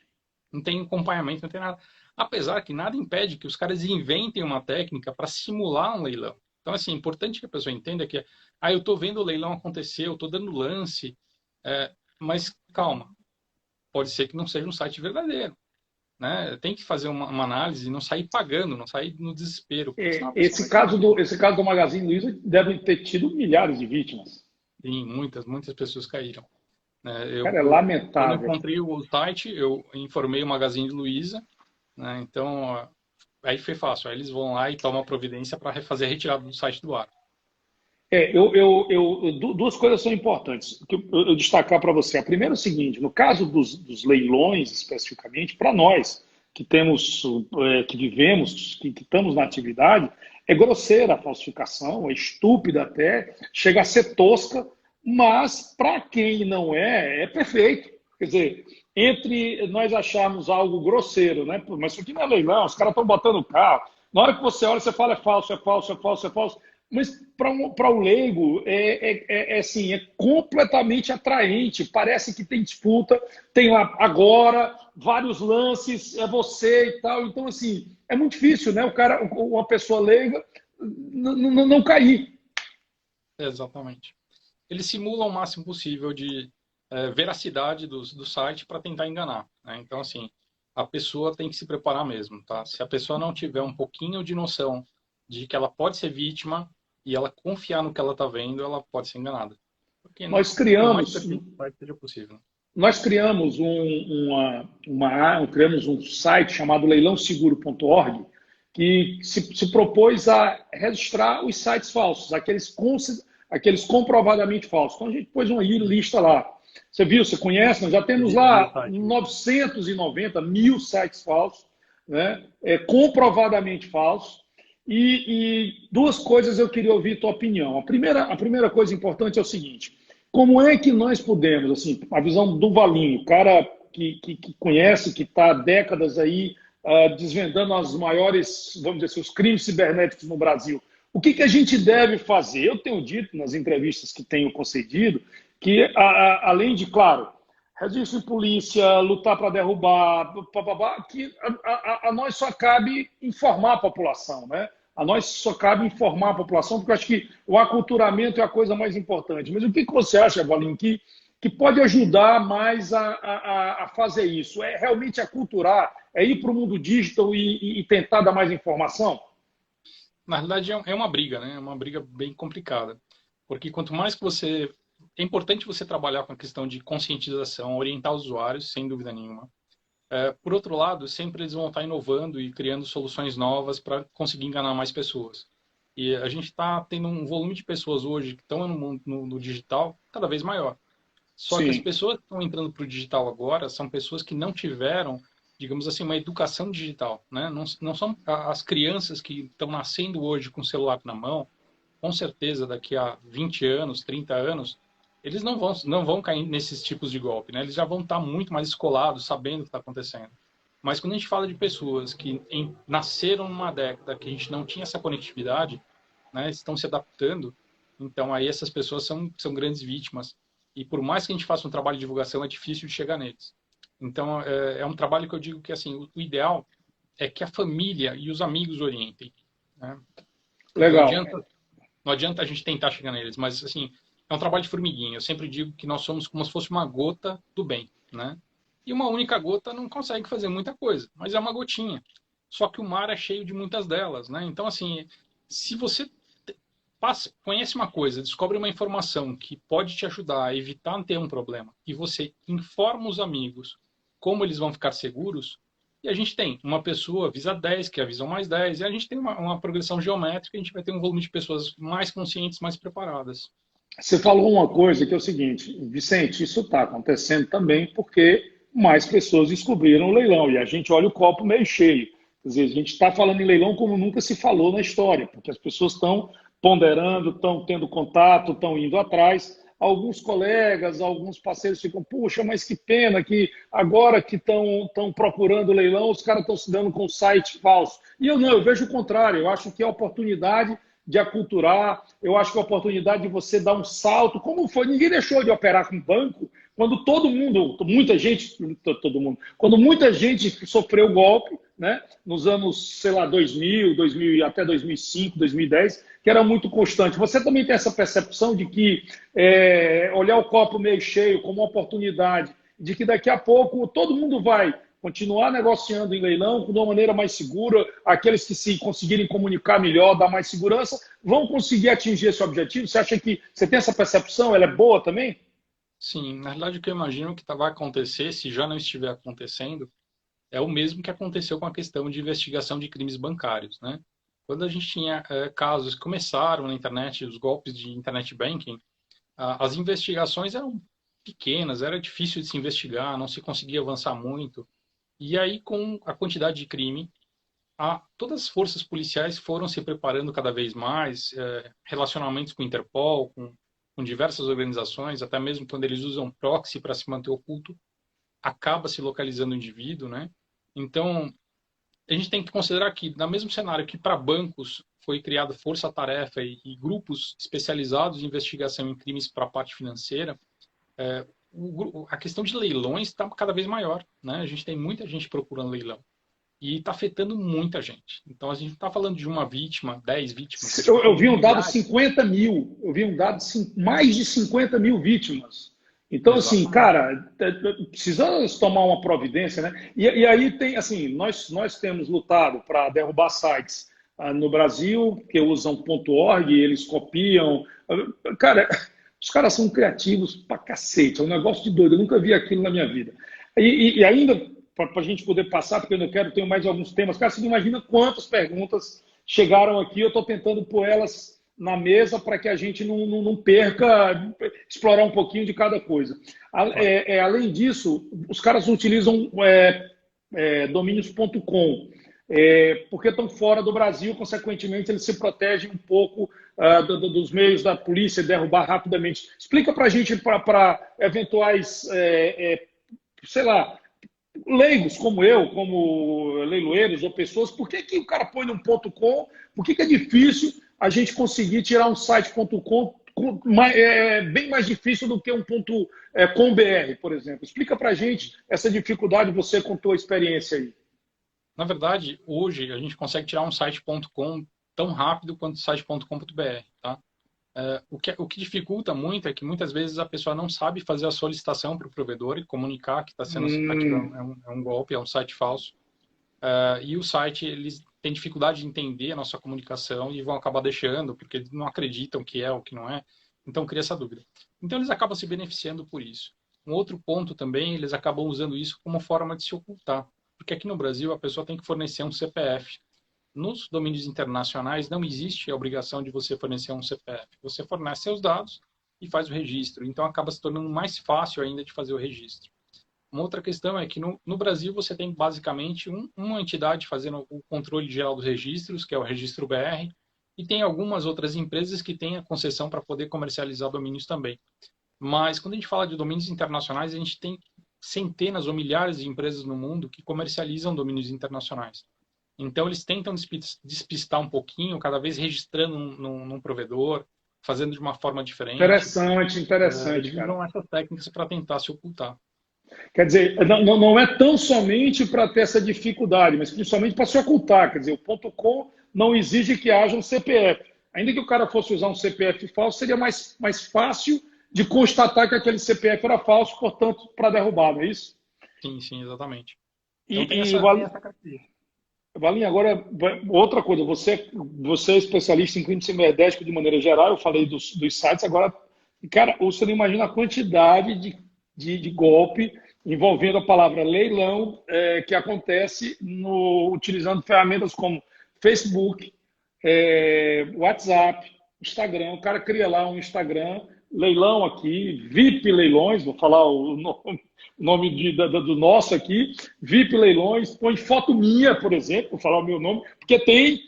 Não tem acompanhamento, não tem nada. Apesar que nada impede que os caras inventem uma técnica para simular um leilão. Então, assim, é importante que a pessoa entenda que, eu estou vendo o leilão acontecer, eu estou dando lance, mas calma, pode ser que não seja um site verdadeiro. Né? Tem que fazer uma análise e não sair pagando, não sair no desespero, porque senão a pessoa vai perder. Esse caso do Magazine Luiza deve ter tido milhares de vítimas. Sim, muitas pessoas caíram. Né? Cara, é Quando eu lamentável. encontrei o site, eu informei o Magazine Luiza, né? Então, aí foi fácil. Aí eles vão lá e tomam a providência para fazer a retirada do site do ar. Duas coisas são importantes que eu destacar para você. A primeira é o seguinte: no caso dos leilões, especificamente, para nós que temos, que vivemos, que estamos na atividade, é grosseira a falsificação, é estúpida até, chega a ser tosca, mas para quem não é perfeito. Quer dizer, entre nós acharmos algo grosseiro, né? Mas isso aqui não é leilão, os caras estão botando o carro. Na hora que você olha, você fala é falso, é falso, é falso, é falso. Mas para o leigo assim, é completamente atraente. Parece que tem disputa, tem lá agora vários lances, é você e tal. Então, assim, é muito difícil, né? Uma pessoa leiga não cair. Exatamente. Eles simulam o máximo possível de veracidade do site para tentar enganar. Né? Então, assim, a pessoa tem que se preparar mesmo. Tá? Se a pessoa não tiver um pouquinho de noção de que ela pode ser vítima e ela confiar no que ela está vendo, ela pode ser enganada. Porque Nós por mais criamos, perfeito seja possível. nós criamos criamos um site chamado leilãoseguro.org que se propôs a registrar os sites falsos, aqueles comprovadamente falsos. Então a gente pôs uma lista lá. Você viu, você conhece? Nós já temos Eu vi o lá site. 990 mil sites falsos, né? Comprovadamente falsos. E duas coisas eu queria ouvir tua opinião. A primeira coisa importante é o seguinte: como é que nós podemos, assim, a visão do Valinho, cara que conhece, que está há décadas aí desvendando as maiores, vamos dizer assim, os crimes cibernéticos no Brasil, o que a gente deve fazer? Eu tenho dito nas entrevistas que tenho concedido que, além de, claro, registro de polícia, lutar para derrubar, que a nós só cabe informar a população, né? A nós só cabe informar a população, porque eu acho que o aculturamento é a coisa mais importante. Mas o que você acha, Valim, que pode ajudar mais a fazer isso? É realmente aculturar? É ir para o mundo digital e tentar dar mais informação? Na realidade, é uma briga, né? É uma briga bem complicada. Porque quanto mais que você... É importante você trabalhar com a questão de conscientização, orientar os usuários, sem dúvida nenhuma. Por outro lado, sempre eles vão estar inovando e criando soluções novas para conseguir enganar mais pessoas. E a gente está tendo um volume de pessoas hoje que estão no digital cada vez maior. Só que as Sim, pessoas que estão entrando para o digital agora são pessoas que não tiveram, digamos assim, uma educação digital. Né? Não são as crianças que estão nascendo hoje com o celular na mão, com certeza daqui a 20 anos, 30 anos, eles não vão cair nesses tipos de golpe, né? Eles já vão estar muito mais escolados, sabendo o que está acontecendo. Mas quando a gente fala de pessoas que nasceram numa década que a gente não tinha essa conectividade, né, estão se adaptando, então aí essas pessoas são grandes vítimas. E por mais que a gente faça um trabalho de divulgação, é difícil de chegar neles. Então é um trabalho que eu digo que assim, o ideal é que a família e os amigos orientem. Né? Não legal. adianta não adianta a gente tentar chegar neles, mas assim, é um trabalho de formiguinha. Eu sempre digo que nós somos como se fosse uma gota do bem, né? E uma única gota não consegue fazer muita coisa, mas é uma gotinha. Só que o mar é cheio de muitas delas, né? Então, assim, se você conhece uma coisa, descobre uma informação que pode te ajudar a evitar ter um problema, e você informa os amigos como eles vão ficar seguros, e a gente tem uma pessoa visa 10, que avisam mais 10, e a gente tem uma progressão geométrica, a gente vai ter um volume de pessoas mais conscientes, mais preparadas. Você falou uma coisa que é o seguinte, Vicente, isso está acontecendo também porque mais pessoas descobriram o leilão e a gente olha o copo meio cheio. Quer dizer, a gente está falando em leilão como nunca se falou na história, porque as pessoas estão ponderando, estão tendo contato, estão indo atrás. Alguns colegas, alguns parceiros ficam, puxa, mas que pena que agora que estão procurando o leilão, os caras estão se dando com site falso. E eu não, eu vejo o contrário, eu acho que é a oportunidade de aculturar. Eu acho que a oportunidade de você dar um salto, como foi, ninguém deixou de operar com banco, quando todo mundo, muita gente, todo mundo, quando muita gente sofreu golpe, né, nos anos, sei lá, 2000 até 2005, 2010, que era muito constante. Você também tem essa percepção de que olhar o copo meio cheio como uma oportunidade, de que daqui a pouco todo mundo vai continuar negociando em leilão de uma maneira mais segura, aqueles que se conseguirem comunicar melhor, dar mais segurança, vão conseguir atingir esse objetivo? Você acha que você tem essa percepção? Ela é boa também? Sim, na realidade o que eu imagino que vai acontecer, se já não estiver acontecendo, é o mesmo que aconteceu com a questão de investigação de crimes bancários, né? Quando a gente tinha casos que começaram na internet, os golpes de internet banking, as investigações eram pequenas, era difícil de se investigar, não se conseguia avançar muito. E aí, com a quantidade de crime, todas as forças policiais foram se preparando cada vez mais, relacionamentos com o Interpol, com diversas organizações, até mesmo quando eles usam proxy para se manter oculto, acaba se localizando o indivíduo, né? Então, a gente tem que considerar que, no mesmo cenário que para bancos foi criada força-tarefa e grupos especializados em investigação em crimes para a parte financeira, a questão de leilões está cada vez maior, né? A gente tem muita gente procurando leilão e está afetando muita gente. Então, a gente está falando de uma vítima, 10 vítimas. Eu vi um dado 50 mil, eu vi um dado mais de 50 mil vítimas. Então, assim, cara, precisa tomar uma providência, né? E aí tem, assim, nós temos lutado para derrubar sites no Brasil que usam .org, eles copiam. Cara, os caras são criativos pra cacete, é um negócio de doido, eu nunca vi aquilo na minha vida. E ainda, para a gente poder passar, porque eu não quero, tenho mais alguns temas, cara, você não imagina quantas perguntas chegaram aqui, eu estou tentando pôr elas na mesa para que a gente não perca, explorar um pouquinho de cada coisa. Além disso, os caras utilizam domínios.com, porque estão fora do Brasil, consequentemente eles se protegem um pouco dos meios da polícia derrubar rapidamente. Explica para a gente, para eventuais, sei lá, leigos como eu, como leiloeiros ou pessoas, por que o cara põe num .com, por que é difícil a gente conseguir tirar um site.com bem mais difícil do que um .com.br, por exemplo. Explica para a gente essa dificuldade, você com a tua experiência aí. Na verdade, hoje a gente consegue tirar um site.com tão rápido quanto o site.com.br, tá? O que dificulta muito é que muitas vezes a pessoa não sabe fazer a solicitação para o provedor e comunicar que está sendo é um golpe, é um site falso. E o site, eles têm dificuldade de entender a nossa comunicação e vão acabar deixando, porque eles não acreditam que é ou que não é. Então, cria essa dúvida. Então, eles acabam se beneficiando por isso. Um outro ponto também, eles acabam usando isso como forma de se ocultar. Porque aqui no Brasil, a pessoa tem que fornecer um CPF. Nos domínios internacionais, não existe a obrigação de você fornecer um CPF. Você fornece seus dados e faz o registro. Então, acaba se tornando mais fácil ainda de fazer o registro. Uma outra questão é que no Brasil você tem basicamente uma entidade fazendo o controle geral dos registros, que é o Registro BR, e tem algumas outras empresas que têm a concessão para poder comercializar domínios também. Mas quando a gente fala de domínios internacionais, a gente tem centenas ou milhares de empresas no mundo que comercializam domínios internacionais. Então eles tentam despistar um pouquinho, cada vez registrando num provedor, fazendo de uma forma diferente. Interessante, cara. Usam essas técnicas para tentar se ocultar. Quer dizer, não é tão somente para ter essa dificuldade, mas principalmente para se ocultar. Quer dizer, o .com não exige que haja um CPF. Ainda que o cara fosse usar um CPF falso, seria mais fácil de constatar que aquele CPF era falso, portanto, para derrubar, não é isso? Sim, exatamente. Então, tem essa característica. Valinha, agora, outra coisa, você é especialista em crime cibernético de maneira geral, eu falei dos sites, agora, cara, você não imagina a quantidade de golpe envolvendo a palavra leilão que acontece utilizando ferramentas como Facebook, WhatsApp, Instagram. O cara cria lá um Instagram, leilão aqui, VIP Leilões, vou falar o nome do nosso aqui, VIP Leilões, põe foto minha, por exemplo, vou falar o meu nome, porque tem,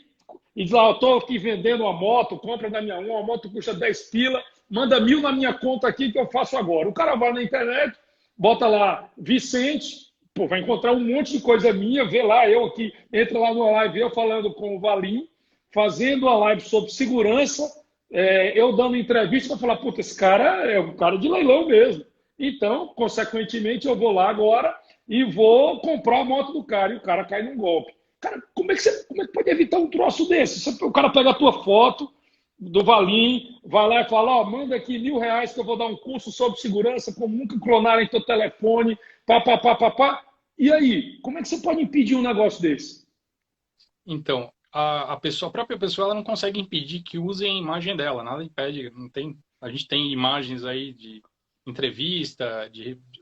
e diz lá, eu estou aqui vendendo uma moto, compra da minha uma moto custa 10 pila, manda 1.000 na minha conta aqui que eu faço agora. O cara vai na internet, bota lá Vicente, vai encontrar um monte de coisa minha, vê lá eu aqui, entra lá no live, eu falando com o Valim, fazendo a live sobre segurança, eu dando entrevista para falar, puta, esse cara é um cara de leilão mesmo. Então, consequentemente, eu vou lá agora e vou comprar a moto do cara, e o cara cai num golpe. Cara, como é que pode evitar um troço desse? O cara pega a tua foto do Valim, vai lá e fala, ó, manda aqui R$ 1.000 que eu vou dar um curso sobre segurança, como nunca clonarem teu telefone, pá, pá, pá, pá, pá. E aí, como é que você pode impedir um negócio desse? Então, a própria pessoa, ela não consegue impedir que usem a imagem dela, nada impede, não tem, a gente tem imagens aí de entrevista,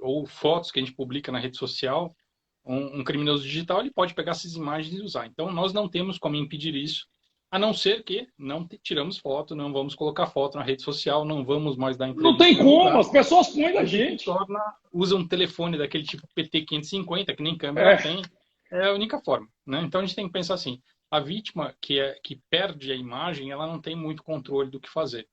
ou fotos que a gente publica na rede social, um criminoso digital, ele pode pegar essas imagens e usar. Então, nós não temos como impedir isso, a não ser que não tiramos foto, não vamos colocar foto na rede social, não vamos mais dar Não entrevista tem em como, lugar. as pessoas põem da A gente gente. usa um telefone daquele tipo PT-550, que nem câmera É, tem, é a única forma, né? Então a gente tem que pensar assim, a vítima que perde a imagem, ela não tem muito controle do que fazer.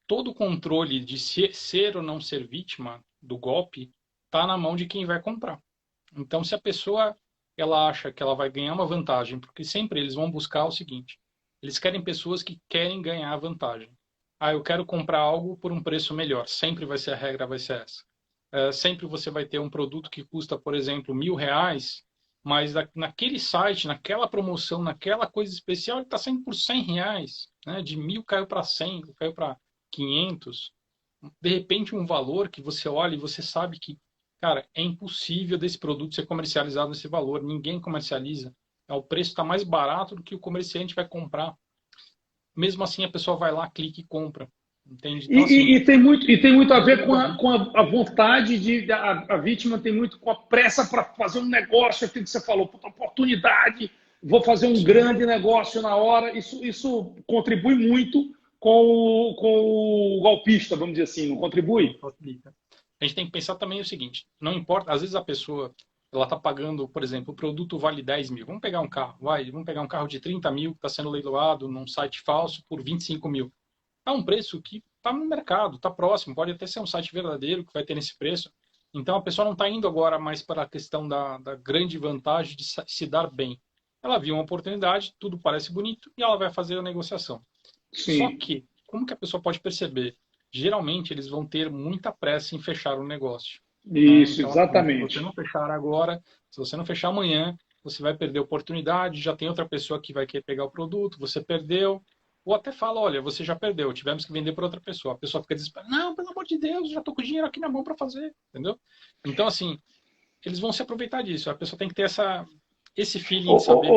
Todo o controle de ser ou não ser vítima do golpe está na mão de quem vai comprar. Então, se a pessoa ela acha que ela vai ganhar uma vantagem, porque sempre eles vão buscar o seguinte, eles querem pessoas que querem ganhar vantagem. Ah, eu quero comprar algo por um preço melhor. Sempre vai ser a regra, vai ser essa. Sempre você vai ter um produto que custa, por exemplo, R$ 1.000, mas naquele site, naquela promoção, naquela coisa especial, ele está saindo por R$ 100, né? De 1.000 caiu para 100, caiu para 500. De repente, um valor que você olha e você sabe que, cara, é impossível desse produto ser comercializado nesse valor. Ninguém comercializa. O preço está mais barato do que o comerciante vai comprar. Mesmo assim, a pessoa vai lá, clica e compra. Entende? Então, assim, tem muito a é ver jogo com da a, com vítima. a, a vontade de. A vítima tem muito com a pressa para fazer um negócio, aquilo que você falou, puta, oportunidade, vou fazer um Sim, grande negócio na hora. Isso contribui muito com o golpista, vamos dizer assim, não sim, contribui? facilita. A gente tem que pensar também o seguinte: não importa, às vezes a pessoa ela está pagando, por exemplo, o produto vale 10 mil. Vamos pegar um carro, vamos pegar um carro de 30 mil que está sendo leiloado num site falso por 25 mil. Tá um preço que está no mercado, está próximo, pode até ser um site verdadeiro que vai ter nesse preço. Então a pessoa não está indo agora mais para a questão da grande vantagem de se dar bem. Ela viu uma oportunidade, tudo parece bonito e ela vai fazer a negociação. Só Sim, que, como que a pessoa pode perceber? Geralmente eles vão ter muita pressa em fechar o negócio, né? isso, Então, assim, se você exatamente. não fechar agora, se você não fechar amanhã, você vai perder a oportunidade, já tem outra pessoa que vai querer pegar o produto, você perdeu, ou até fala, olha, você já perdeu, tivemos que vender para outra pessoa. A pessoa fica desesperada, não, pelo amor de Deus, já estou com o dinheiro aqui na mão para fazer, entendeu? Então, assim, eles vão se aproveitar disso. A pessoa tem que ter esse feeling de saber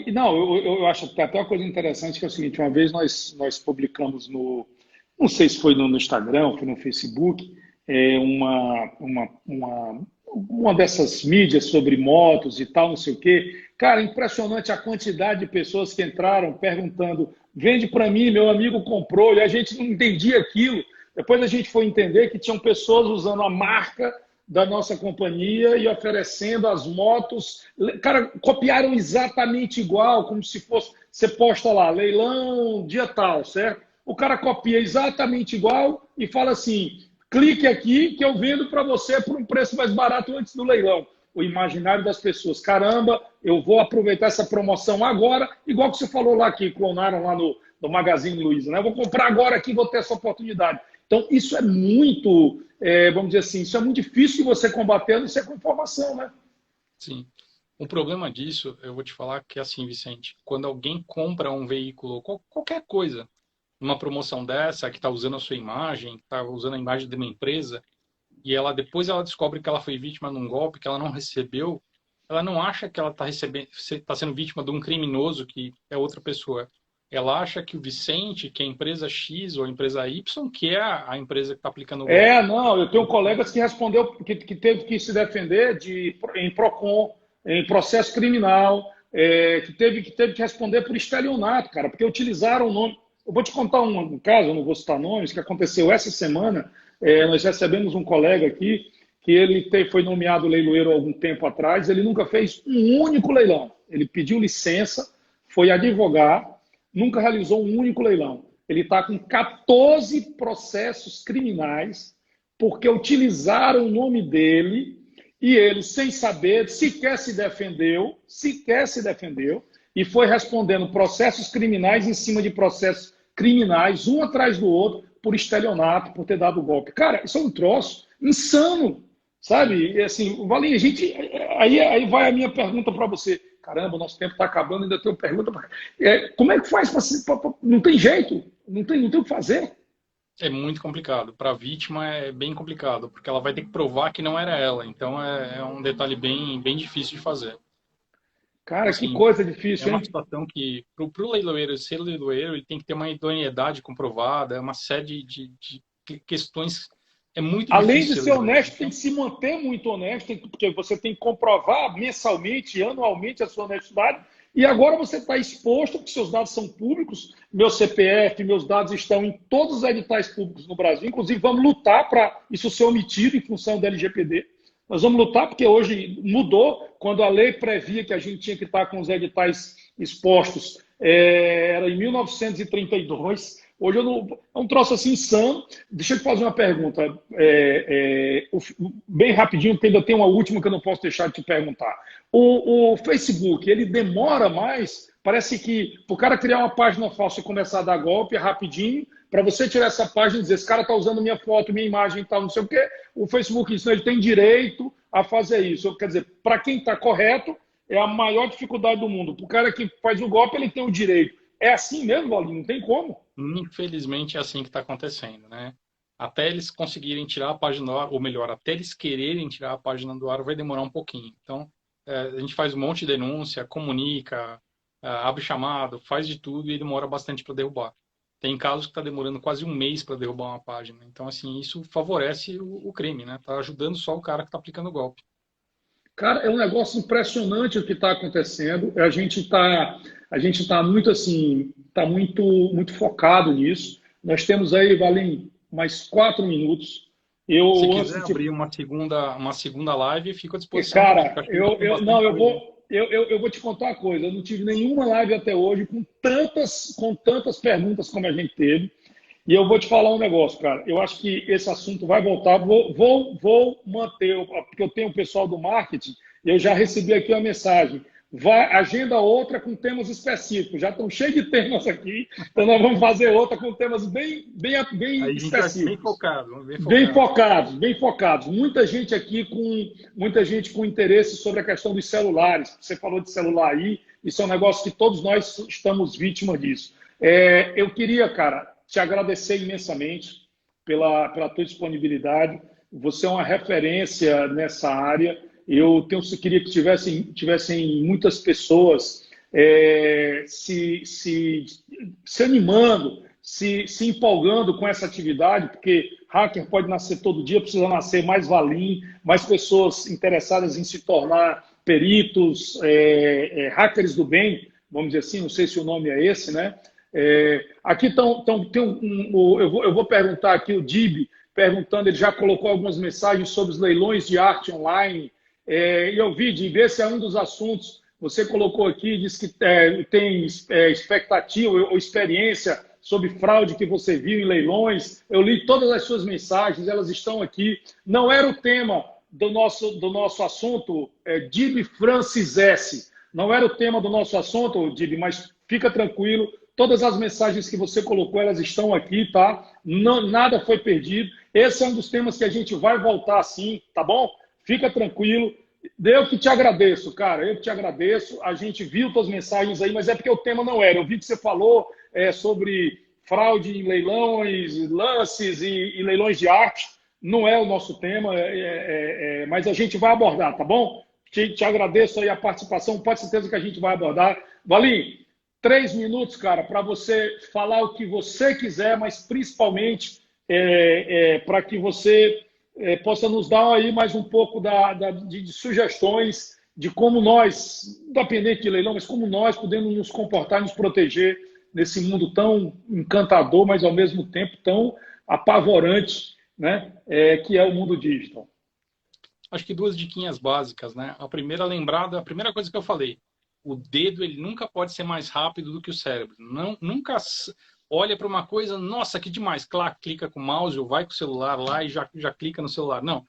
que Não, eu acho até uma coisa interessante que é o seguinte: uma vez nós publicamos não sei se foi no Instagram, foi no Facebook, uma dessas mídias sobre motos e tal, não sei o quê. Cara, impressionante a quantidade de pessoas que entraram perguntando: vende para mim, meu amigo comprou, e a gente não entendia aquilo. Depois a gente foi entender que tinham pessoas usando a marca da nossa companhia e oferecendo as motos. Cara, copiaram exatamente igual, como se fosse. Você posta lá, leilão, dia tal, certo? O cara copia exatamente igual e fala assim: clique aqui que eu vendo para você por um preço mais barato antes do leilão. O imaginário das pessoas, caramba, eu vou aproveitar essa promoção agora, igual que você falou lá que clonaram lá no Magazine Luiza, né? Eu vou comprar agora aqui, vou ter essa oportunidade. Então, isso é muito, vamos dizer assim, isso é muito difícil de você combater, não ser com informação, né? sim. O problema disso, eu vou te falar que é assim, Vicente, quando alguém compra um veículo, qualquer coisa, uma promoção dessa, que está usando a sua imagem, está usando a imagem de uma empresa, e ela depois ela descobre que ela foi vítima de um golpe que ela não recebeu, ela não acha que ela está recebendo, está sendo vítima de um criminoso que é outra pessoa. Ela acha que o Vicente, que é a empresa X ou a empresa Y, que é a empresa que está aplicando o golpe. Não, eu tenho Então, colegas que respondeu, que teve que se defender em PROCON, em processo criminal, que teve que responder por estelionato, cara, porque utilizaram o nome. Eu vou te contar um caso, eu não vou citar nomes, que aconteceu essa semana. Nós recebemos um colega aqui que foi nomeado leiloeiro há algum tempo atrás, ele nunca fez um único leilão. Ele pediu licença, foi advogar, nunca realizou um único leilão. Ele está com 14 processos criminais porque utilizaram o nome dele e ele, sem saber, sequer se defendeu, e foi respondendo processos criminais em cima de processos criminais, um atrás do outro, por estelionato, por ter dado golpe. Cara, isso é um troço insano, sabe? E, assim, Valim, a gente, aí vai a minha pergunta para você. Caramba, nosso tempo está acabando, ainda tenho pergunta. Como é que faz para... Não tem jeito, não tem o que fazer. É muito complicado. Para a vítima é bem complicado, porque ela vai ter que provar que não era ela. Então é um detalhe bem difícil de fazer. Cara, que Assim, coisa é difícil, uma hein? situação que, para o leiloeiro ser leiloeiro, ele tem que ter uma idoneidade comprovada, é uma série de questões. É muito Além difícil de ser ser leiloeiro. honesto, tem que se manter muito honesto, porque você tem que comprovar mensalmente, anualmente a sua honestidade. E agora você está exposto, porque seus dados são públicos, meu CPF, meus dados estão em todos os editais públicos no Brasil. Inclusive, vamos lutar para isso ser omitido em função da LGPD. Nós vamos lutar, porque hoje mudou, quando a lei previa que a gente tinha que estar com os editais expostos, era em 1932. Hoje é um troço assim insano. Deixa eu te fazer uma pergunta, bem rapidinho, porque ainda tem uma última que eu não posso deixar de te perguntar. O Facebook, ele demora mais? Parece que para o cara criar uma página falsa e começar a dar golpe é rapidinho, para você tirar essa página e dizer, esse cara está usando minha foto, minha imagem e tal, não sei o quê, o Facebook, isso, ele tem direito a fazer isso. Quer dizer, para quem está correto, é a maior dificuldade do mundo. Para o cara que faz o golpe, ele tem o direito. É assim mesmo, Paulinho? Não tem como. Infelizmente é assim que está acontecendo, né? Até eles conseguirem tirar a página do ar, ou melhor, até eles quererem tirar a página do ar, vai demorar um pouquinho. Então, a gente faz um monte de denúncia, comunica, abre chamado, faz de tudo e demora bastante para derrubar. Tem casos que está demorando quase um mês para derrubar uma página. Então, assim, isso favorece o crime, né? Está ajudando só o cara que está aplicando o golpe. Cara, é um negócio impressionante o que está acontecendo. A gente tá muito assim, está muito focado nisso. Nós temos aí, Valim, mais 4 minutos. Se Eu, quiser antes de abrir uma segunda live, fico à disposição também, porque Cara, acho que a gente tem não, bastante coisa aí. eu vou te contar uma coisa. Eu não tive nenhuma live até hoje com tantas perguntas como a gente teve. E eu vou te falar um negócio, cara. Eu acho que esse assunto vai voltar. Vou manter, porque eu tenho o pessoal do marketing. Eu já recebi aqui uma mensagem. Agenda outra com temas específicos. Já estão cheios de temas aqui. Então nós vamos fazer outra com temas bem Aí a gente vai bem específicos. focado, vamos bem Bem focado. focados, bem focados. Muita gente com interesse sobre a questão dos celulares. Você falou de celular aí, isso é um negócio que todos nós estamos vítimas disso. Eu queria, cara, te agradecer imensamente pela tua disponibilidade. Você é uma referência nessa área. Queria que tivessem muitas pessoas se animando, se empolgando com essa atividade, porque hacker pode nascer todo dia, precisa nascer mais Valim, mais pessoas interessadas em se tornar peritos, hackers do bem, vamos dizer assim, não sei se o nome é esse, né? Aqui eu vou perguntar aqui, o Dib, perguntando, ele já colocou algumas mensagens sobre os leilões de arte online, e eu vi, Dib, esse é um dos assuntos, você colocou aqui, diz que tem expectativa ou experiência sobre fraude que você viu em leilões. Eu li todas as suas mensagens, elas estão aqui. Não era o tema do nosso assunto, Dib Francis S. Não era o tema do nosso assunto, Dib, mas fica tranquilo. Todas as mensagens que você colocou, elas estão aqui, tá? Não, nada foi perdido. Esse é um dos temas que a gente vai voltar sim, tá bom? Fica tranquilo. Eu que te agradeço, cara. Eu que te agradeço. A gente viu suas mensagens aí, mas é porque o tema não era. Eu vi que você falou sobre fraude em leilões, lances e leilões de arte. Não é o nosso tema, mas a gente vai abordar, tá bom? Te agradeço aí a participação. Pode ter certeza que a gente vai abordar. Valim, 3 minutos, cara, para você falar o que você quiser, mas principalmente para que você possa nos dar aí mais um pouco de sugestões de como nós, independente de leilão, mas como nós podemos nos comportar, nos proteger nesse mundo tão encantador, mas ao mesmo tempo tão apavorante, né? Que é o mundo digital. Acho que 2 diquinhas básicas, né? A primeira lembrada, a primeira coisa que eu falei, o dedo ele nunca pode ser mais rápido do que o cérebro. Não, nunca olha para uma coisa, nossa, que demais, clica com o mouse ou vai com o celular lá e já clica no celular. Não.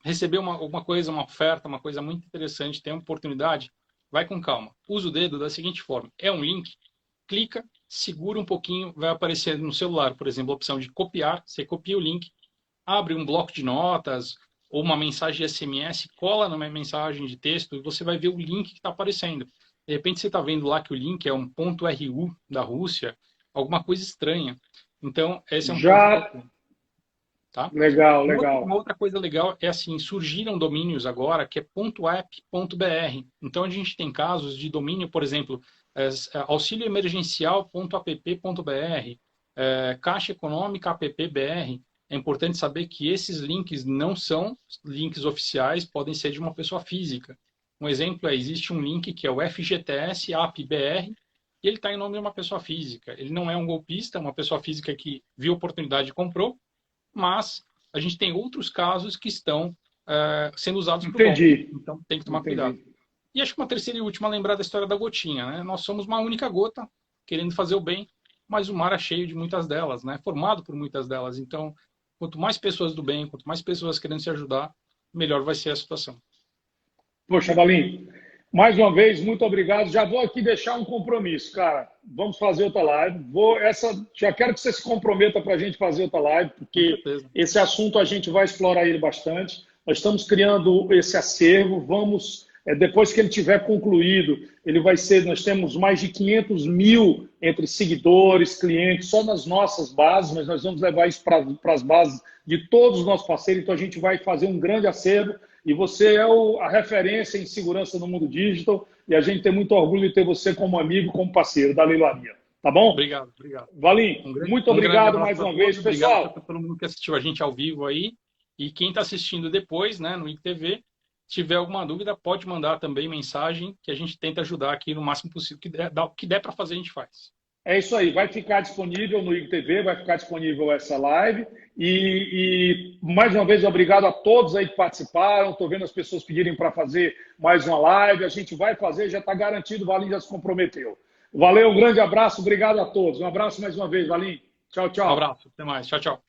Receber uma coisa, uma oferta, uma coisa muito interessante, tem uma oportunidade, vai com calma. Usa o dedo da seguinte forma. É um link, clica, segura um pouquinho, vai aparecer no celular, por exemplo, a opção de copiar. Você copia o link, abre um bloco de notas ou uma mensagem de SMS, cola numa mensagem de texto e você vai ver o link que está aparecendo. De repente você está vendo lá que o link é um .ru da Rússia, alguma coisa estranha. Então, esse é um ponto Já. importante. Tá? Legal, legal. Uma outra coisa legal é assim, surgiram domínios agora que é .app.br. Então a gente tem casos de domínio, por exemplo, auxilioemergencial.app.br, Caixa Econômica app.br. É importante saber que esses links não são links oficiais, podem ser de uma pessoa física. Um exemplo existe um link que é o FGTS app.br e ele está em nome de uma pessoa física. Ele não é um golpista, é uma pessoa física que viu a oportunidade e comprou, mas a gente tem outros casos que estão sendo usados por golpe. Então tem que tomar cuidado. E acho que uma terceira e última, lembrar da história da gotinha. Né? Nós somos uma única gota querendo fazer o bem, mas o mar é cheio de muitas delas, né? Formado por muitas delas. Então, quanto mais pessoas do bem, quanto mais pessoas querendo se ajudar, melhor vai ser a situação. Poxa, Valim, mais uma vez, muito obrigado. Já vou aqui deixar um compromisso, cara. Vamos fazer outra live. Já quero que você se comprometa para a gente fazer outra live, porque esse assunto a gente vai explorar ele bastante. Nós estamos criando esse acervo. Depois que ele tiver concluído, nós temos mais de 500 mil entre seguidores, clientes, só nas nossas bases, mas nós vamos levar isso para as bases de todos os nossos parceiros. Então a gente vai fazer um grande acervo. E você é a referência em segurança no mundo digital e a gente tem muito orgulho de ter você como amigo, como parceiro da Leilaria. Tá bom? Obrigado, obrigado. Valim, muito obrigado mais uma vez, pessoal. Obrigado a todo mundo que assistiu a gente ao vivo aí. E quem está assistindo depois, né, no IGTV, se tiver alguma dúvida, pode mandar também mensagem que a gente tenta ajudar aqui no máximo possível. O que der para fazer, a gente faz. É isso aí, vai ficar disponível no IGTV, vai ficar disponível essa live. E mais uma vez, obrigado a todos aí que participaram. Estou vendo as pessoas pedirem para fazer mais uma live. A gente vai fazer, já está garantido, o Valim já se comprometeu. Valeu, um grande abraço, obrigado a todos. Um abraço mais uma vez, Valim. Tchau, tchau. Um abraço, até mais. Tchau, tchau.